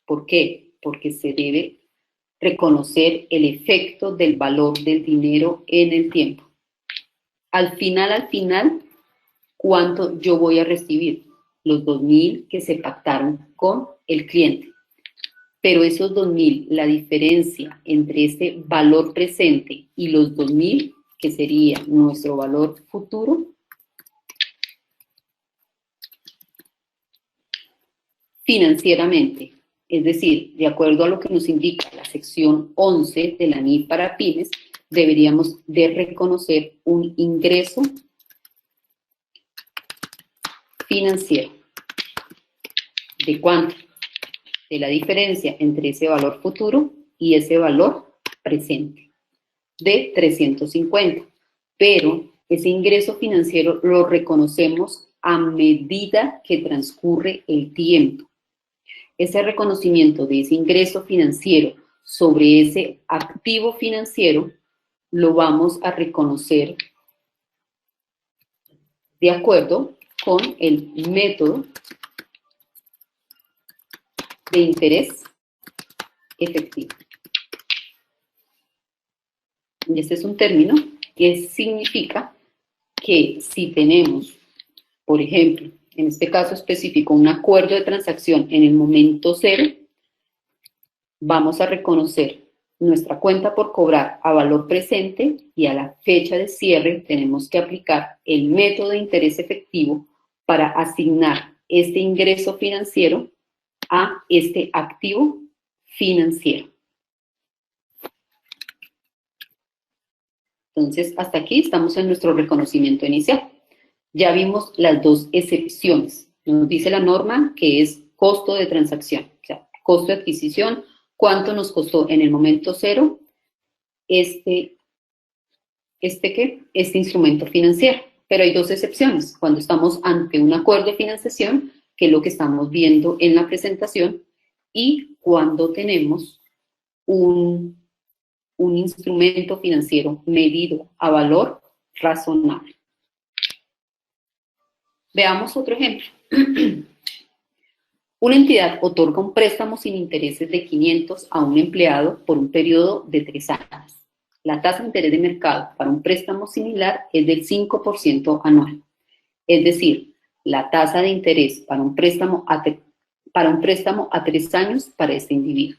¿Por qué? Porque se debe reconocer el efecto del valor del dinero en el tiempo. al final, ¿cuánto yo voy a recibir? Los 2.000 que se pactaron con el cliente. Pero esos 2.000, la diferencia entre ese valor presente y los 2.000, que sería nuestro valor futuro, financieramente, es decir, de acuerdo a lo que nos indica la sección 11 de la NIF para pymes, deberíamos de reconocer un ingreso financiero. ¿De cuánto? De la diferencia entre ese valor futuro y ese valor presente, de 350. Pero ese ingreso financiero lo reconocemos a medida que transcurre el tiempo. Ese reconocimiento de ese ingreso financiero sobre ese activo financiero lo vamos a reconocer de acuerdo con el método de interés efectivo. Y este es un término que significa que si tenemos, por ejemplo, en este caso específico, un acuerdo de transacción en el momento cero, vamos a reconocer nuestra cuenta por cobrar a valor presente y a la fecha de cierre tenemos que aplicar el método de interés efectivo para asignar este ingreso financiero a este activo financiero. Entonces, hasta aquí estamos en nuestro reconocimiento inicial. Ya vimos las dos excepciones. Nos dice la norma que es costo de transacción, o sea, costo de adquisición, cuánto nos costó en el momento cero este instrumento financiero. Pero hay dos excepciones. Cuando estamos ante un acuerdo de financiación, que es lo que estamos viendo en la presentación, y cuando tenemos un instrumento financiero medido a valor razonable. Veamos otro ejemplo. Una entidad otorga un préstamo sin intereses de 500 a un empleado por un periodo de 3 años. La tasa de interés de mercado para un préstamo similar es del 5% anual. Es decir, la tasa de interés para un préstamo a 3 años para este individuo.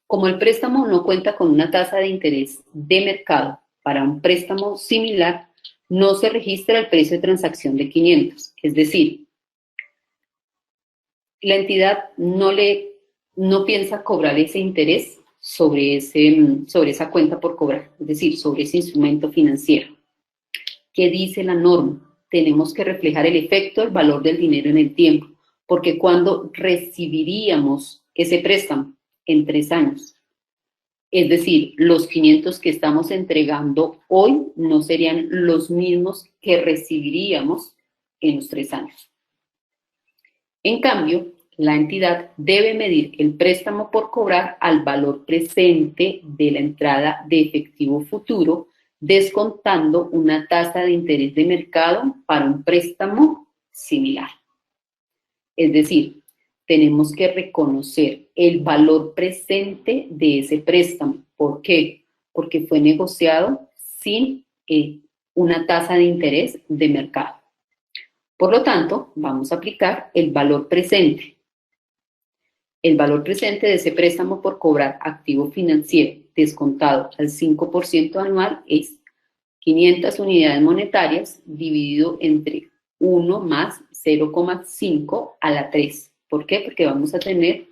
Como el préstamo no cuenta con una tasa de interés de mercado para un préstamo similar, no se registra el precio de transacción de 500. Es decir, la entidad no piensa cobrar ese interés sobre esa cuenta por cobrar, es decir, sobre ese instrumento financiero. ¿Qué dice la norma? Tenemos que reflejar el efecto del valor del dinero en el tiempo, porque cuando recibiríamos ese préstamo en 3 años, es decir, los 500 que estamos entregando hoy no serían los mismos que recibiríamos en los 3 años. En cambio, la entidad debe medir el préstamo por cobrar al valor presente de la entrada de efectivo futuro, descontando una tasa de interés de mercado para un préstamo similar. Es decir, tenemos que reconocer el valor presente de ese préstamo. ¿Por qué? Porque fue negociado sin una tasa de interés de mercado. Por lo tanto, vamos a aplicar el valor presente. El valor presente de ese préstamo por cobrar activo financiero descontado al 5% anual es 500 unidades monetarias dividido entre 1 más 0,5 a la 3. ¿Por qué? Porque vamos a tener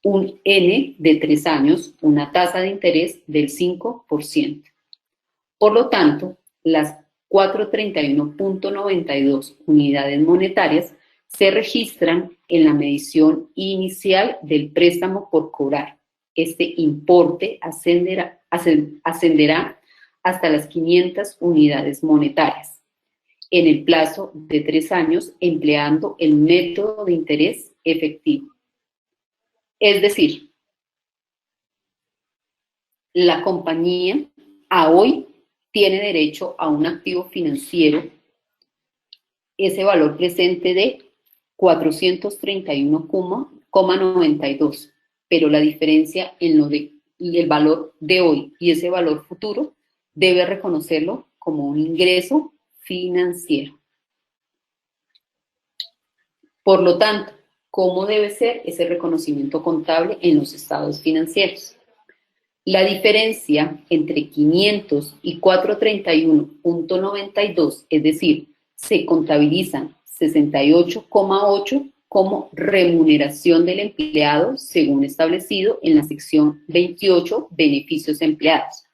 un N de 3 años, una tasa de interés del 5%. Por lo tanto, las 431.92 unidades monetarias se registran en la medición inicial del préstamo por cobrar. Este importe ascenderá hasta las 500 unidades monetarias en el plazo de 3 años empleando el método de interés efectivo. Es decir, la compañía a hoy tiene derecho a un activo financiero, ese valor presente de 431,92, pero la diferencia en el valor de hoy y ese valor futuro debe reconocerlo como un ingreso financiero. Por lo tanto, ¿cómo debe ser ese reconocimiento contable en los estados financieros? La diferencia entre 500 y 431.92, es decir, se contabilizan 68,8 como remuneración del empleado según establecido en la sección 28, beneficios empleados.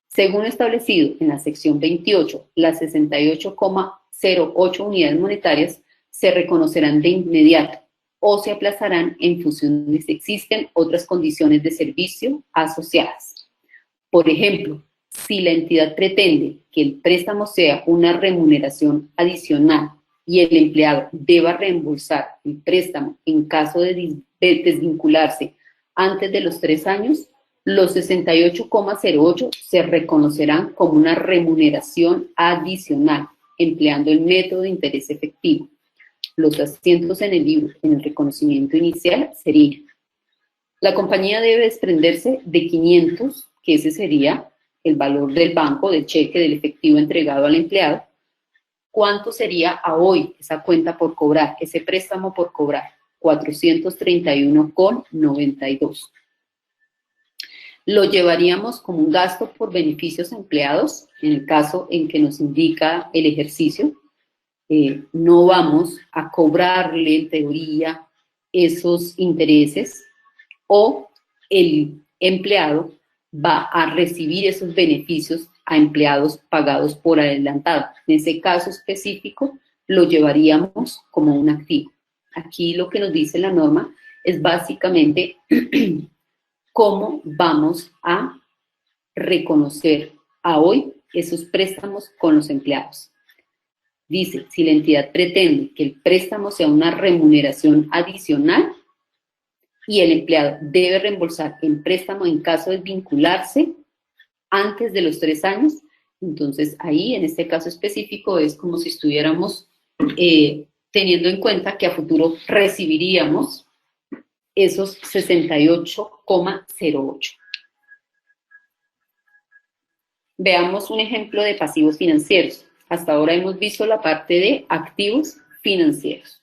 Según establecido en la sección 28, las 68,08 unidades monetarias se reconocerán de inmediato o se aplazarán en función de si existen otras condiciones de servicio asociadas. Por ejemplo, si la entidad pretende que el préstamo sea una remuneración adicional y el empleado deba reembolsar el préstamo en caso de desvincularse antes de los 3 años, los 68,08 se reconocerán como una remuneración adicional, empleando el método de interés efectivo. Los asientos en el libro, en el reconocimiento inicial, serían: la compañía debe desprenderse de 500, que ese sería el valor del banco, del cheque, del efectivo entregado al empleado. ¿Cuánto sería a hoy esa cuenta por cobrar, ese préstamo por cobrar? 431,92. Lo llevaríamos como un gasto por beneficios empleados, en el caso en que nos indica el ejercicio. No vamos a cobrarle, en teoría, esos intereses, o el empleado va a recibir esos beneficios a empleados pagados por adelantado. En ese caso específico, lo llevaríamos como un activo. Aquí lo que nos dice la norma es básicamente cómo vamos a reconocer a hoy esos préstamos con los empleados. Dice, si la entidad pretende que el préstamo sea una remuneración adicional y el empleado debe reembolsar el préstamo en caso de vincularse antes de los 3 años, entonces ahí en este caso específico es como si estuviéramos teniendo en cuenta que a futuro recibiríamos esos 68,08. Veamos un ejemplo de pasivos financieros. Hasta ahora hemos visto la parte de activos financieros.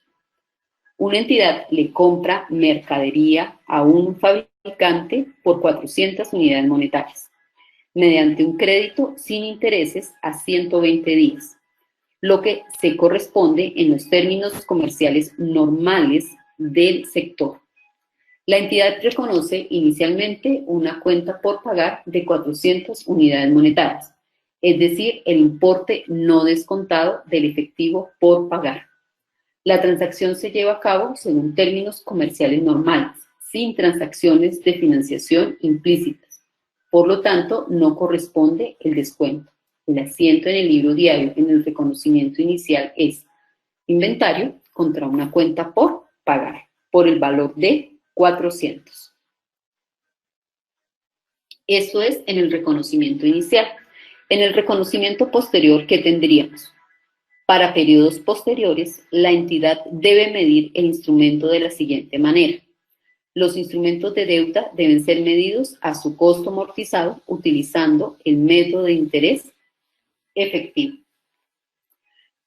Una entidad le compra mercadería a un fabricante por 400 unidades monetarias, mediante un crédito sin intereses a 120 días, lo que se corresponde en los términos comerciales normales del sector. La entidad reconoce inicialmente una cuenta por pagar de 400 unidades monetarias, es decir, el importe no descontado del efectivo por pagar. La transacción se lleva a cabo según términos comerciales normales, sin transacciones de financiación implícitas. Por lo tanto, no corresponde el descuento. El asiento en el libro diario en el reconocimiento inicial es inventario contra una cuenta por pagar, por el valor de 400. Eso es en el reconocimiento inicial. En el reconocimiento posterior, ¿qué tendríamos? Para periodos posteriores, la entidad debe medir el instrumento de la siguiente manera. Los instrumentos de deuda deben ser medidos a su costo amortizado utilizando el método de interés efectivo.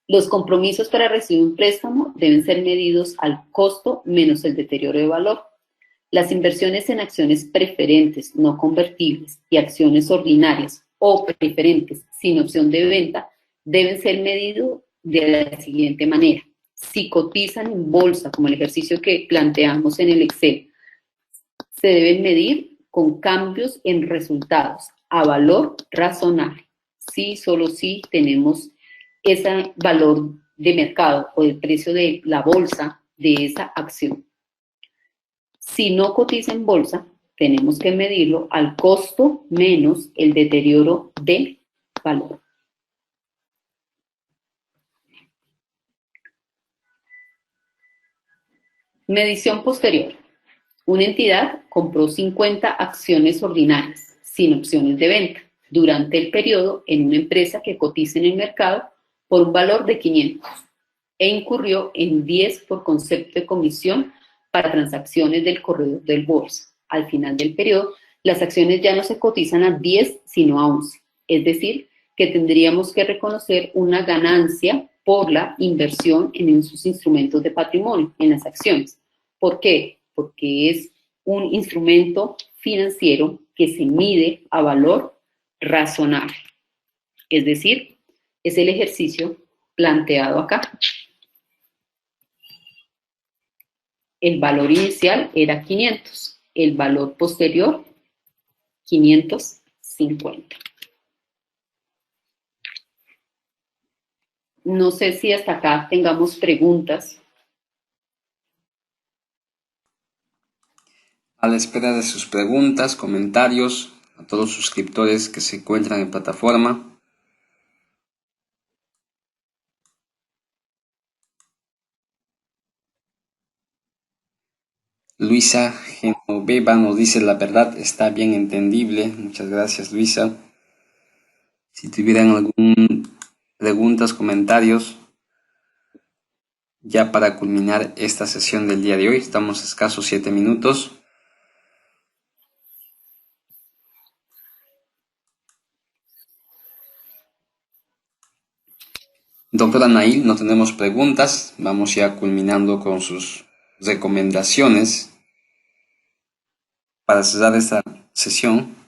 Los compromisos para recibir un préstamo deben ser medidos al costo menos el deterioro de valor. Las inversiones en acciones preferentes no convertibles y acciones ordinarias o preferentes sin opción de venta deben ser medidos de la siguiente manera. Si cotizan en bolsa, como el ejercicio que planteamos en el Excel, se deben medir con cambios en resultados a valor razonable. Sí, solo si tenemos ese valor de mercado o el precio de la bolsa de esa acción. Si no cotiza en bolsa, tenemos que medirlo al costo menos el deterioro del valor. Medición posterior. Una entidad compró 50 acciones ordinarias, sin opciones de venta, durante el periodo en una empresa que cotiza en el mercado por un valor de 500 e incurrió en 10 por concepto de comisión para transacciones del corredor del bolsa. Al final del periodo, las acciones ya no se cotizan a 10, sino a 11. Es decir, que tendríamos que reconocer una ganancia por la inversión en sus instrumentos de patrimonio, en las acciones. ¿Por qué? Porque es un instrumento financiero que se mide a valor razonable. Es decir, es el ejercicio planteado acá. El valor inicial era 500, el valor posterior 550. No sé si hasta acá tengamos preguntas. A la espera de sus preguntas, comentarios, a todos los suscriptores que se encuentran en plataforma. Luisa Genoveva nos dice: la verdad está bien entendible. Muchas gracias, Luisa. Si tuvieran alguna preguntas, comentarios, ya para culminar esta sesión del día de hoy, estamos a escasos 7 minutos. Doctora Nail, no tenemos preguntas, vamos ya culminando con sus recomendaciones para cerrar esta sesión.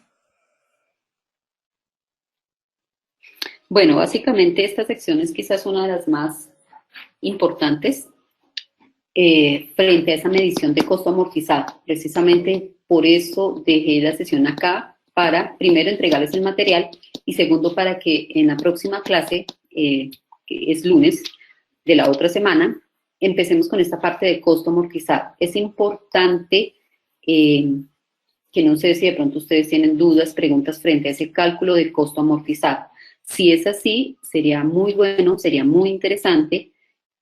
Bueno, básicamente esta sección es quizás una de las más importantes frente a esa medición de costo amortizado. Precisamente por eso dejé la sesión acá, para primero entregarles el material y segundo para que en la próxima clase, que es lunes de la otra semana, empecemos con esta parte de costo amortizado. Es importante que no sé si de pronto ustedes tienen dudas, preguntas frente a ese cálculo de costo amortizado. Si es así, sería muy bueno, sería muy interesante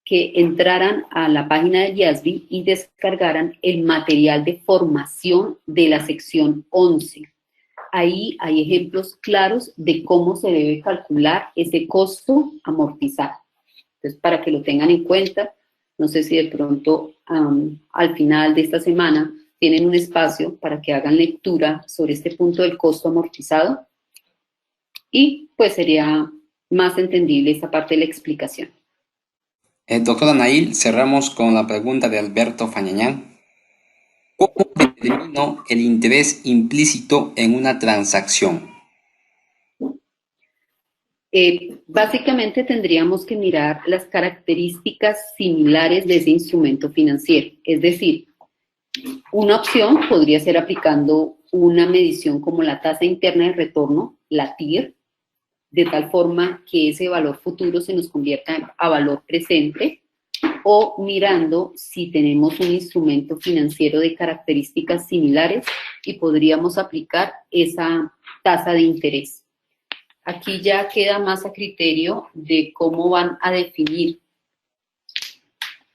que entraran a la página de IASB y descargaran el material de formación de la sección 11. Ahí hay ejemplos claros de cómo se debe calcular ese costo amortizado. Entonces, para que lo tengan en cuenta, no sé si de pronto al final de esta semana tienen un espacio para que hagan lectura sobre este punto del costo amortizado y pues sería más entendible esta parte de la explicación. Doctora Nail, cerramos con la pregunta de Alberto Fañañán. ¿Cómo determino el interés implícito en una transacción? Básicamente tendríamos que mirar las características similares de ese instrumento financiero. Es decir, una opción podría ser aplicando una medición como la tasa interna de retorno, la TIR, de tal forma que ese valor futuro se nos convierta a valor presente, o mirando si tenemos un instrumento financiero de características similares y podríamos aplicar esa tasa de interés. Aquí ya queda más a criterio de cómo van a definir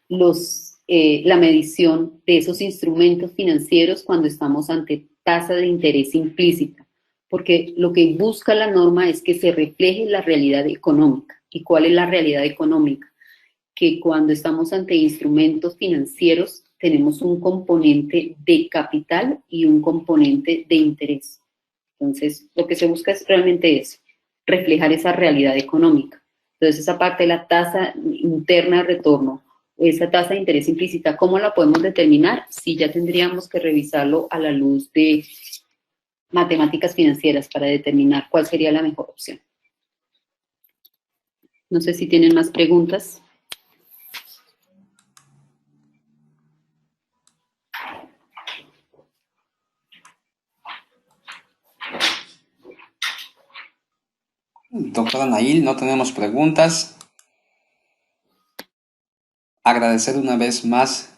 la medición de esos instrumentos financieros cuando estamos ante tasa de interés implícita, porque lo que busca la norma es que se refleje la realidad económica. ¿Y cuál es la realidad económica? Que cuando estamos ante instrumentos financieros tenemos un componente de capital y un componente de interés. Entonces, lo que se busca es realmente eso, reflejar esa realidad económica. Entonces, esa parte de la tasa interna de retorno, esa tasa de interés implícita, ¿cómo la podemos determinar? Sí, ya tendríamos que revisarlo a la luz de matemáticas financieras para determinar cuál sería la mejor opción. No sé si tienen más preguntas. Doctora Nail, no tenemos preguntas. Agradecer una vez más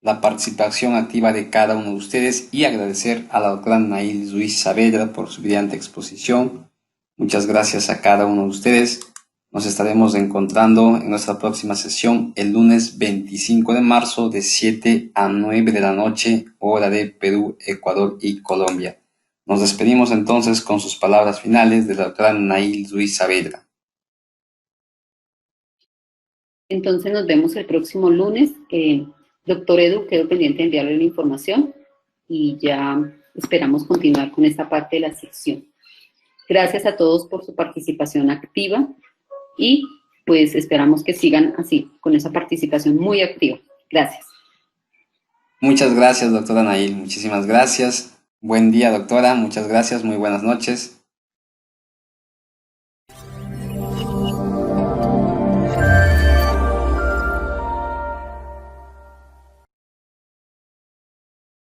la participación activa de cada uno de ustedes y agradecer a la doctora Nail Ruiz Saavedra por su brillante exposición. Muchas gracias a cada uno de ustedes. Nos estaremos encontrando en nuestra próxima sesión el lunes 25 de marzo de 7 a 9 de la noche, hora de Perú, Ecuador y Colombia. Nos despedimos entonces con sus palabras finales de la doctora Nail Ruiz Saavedra. Entonces nos vemos el próximo lunes. Doctor Edu, quedo pendiente de enviarle la información y ya esperamos continuar con esta parte de la sección. Gracias a todos por su participación activa y pues esperamos que sigan así, con esa participación muy activa. Gracias. Muchas gracias, doctora Nail. Muchísimas gracias. Buen día, doctora. Muchas gracias. Muy buenas noches.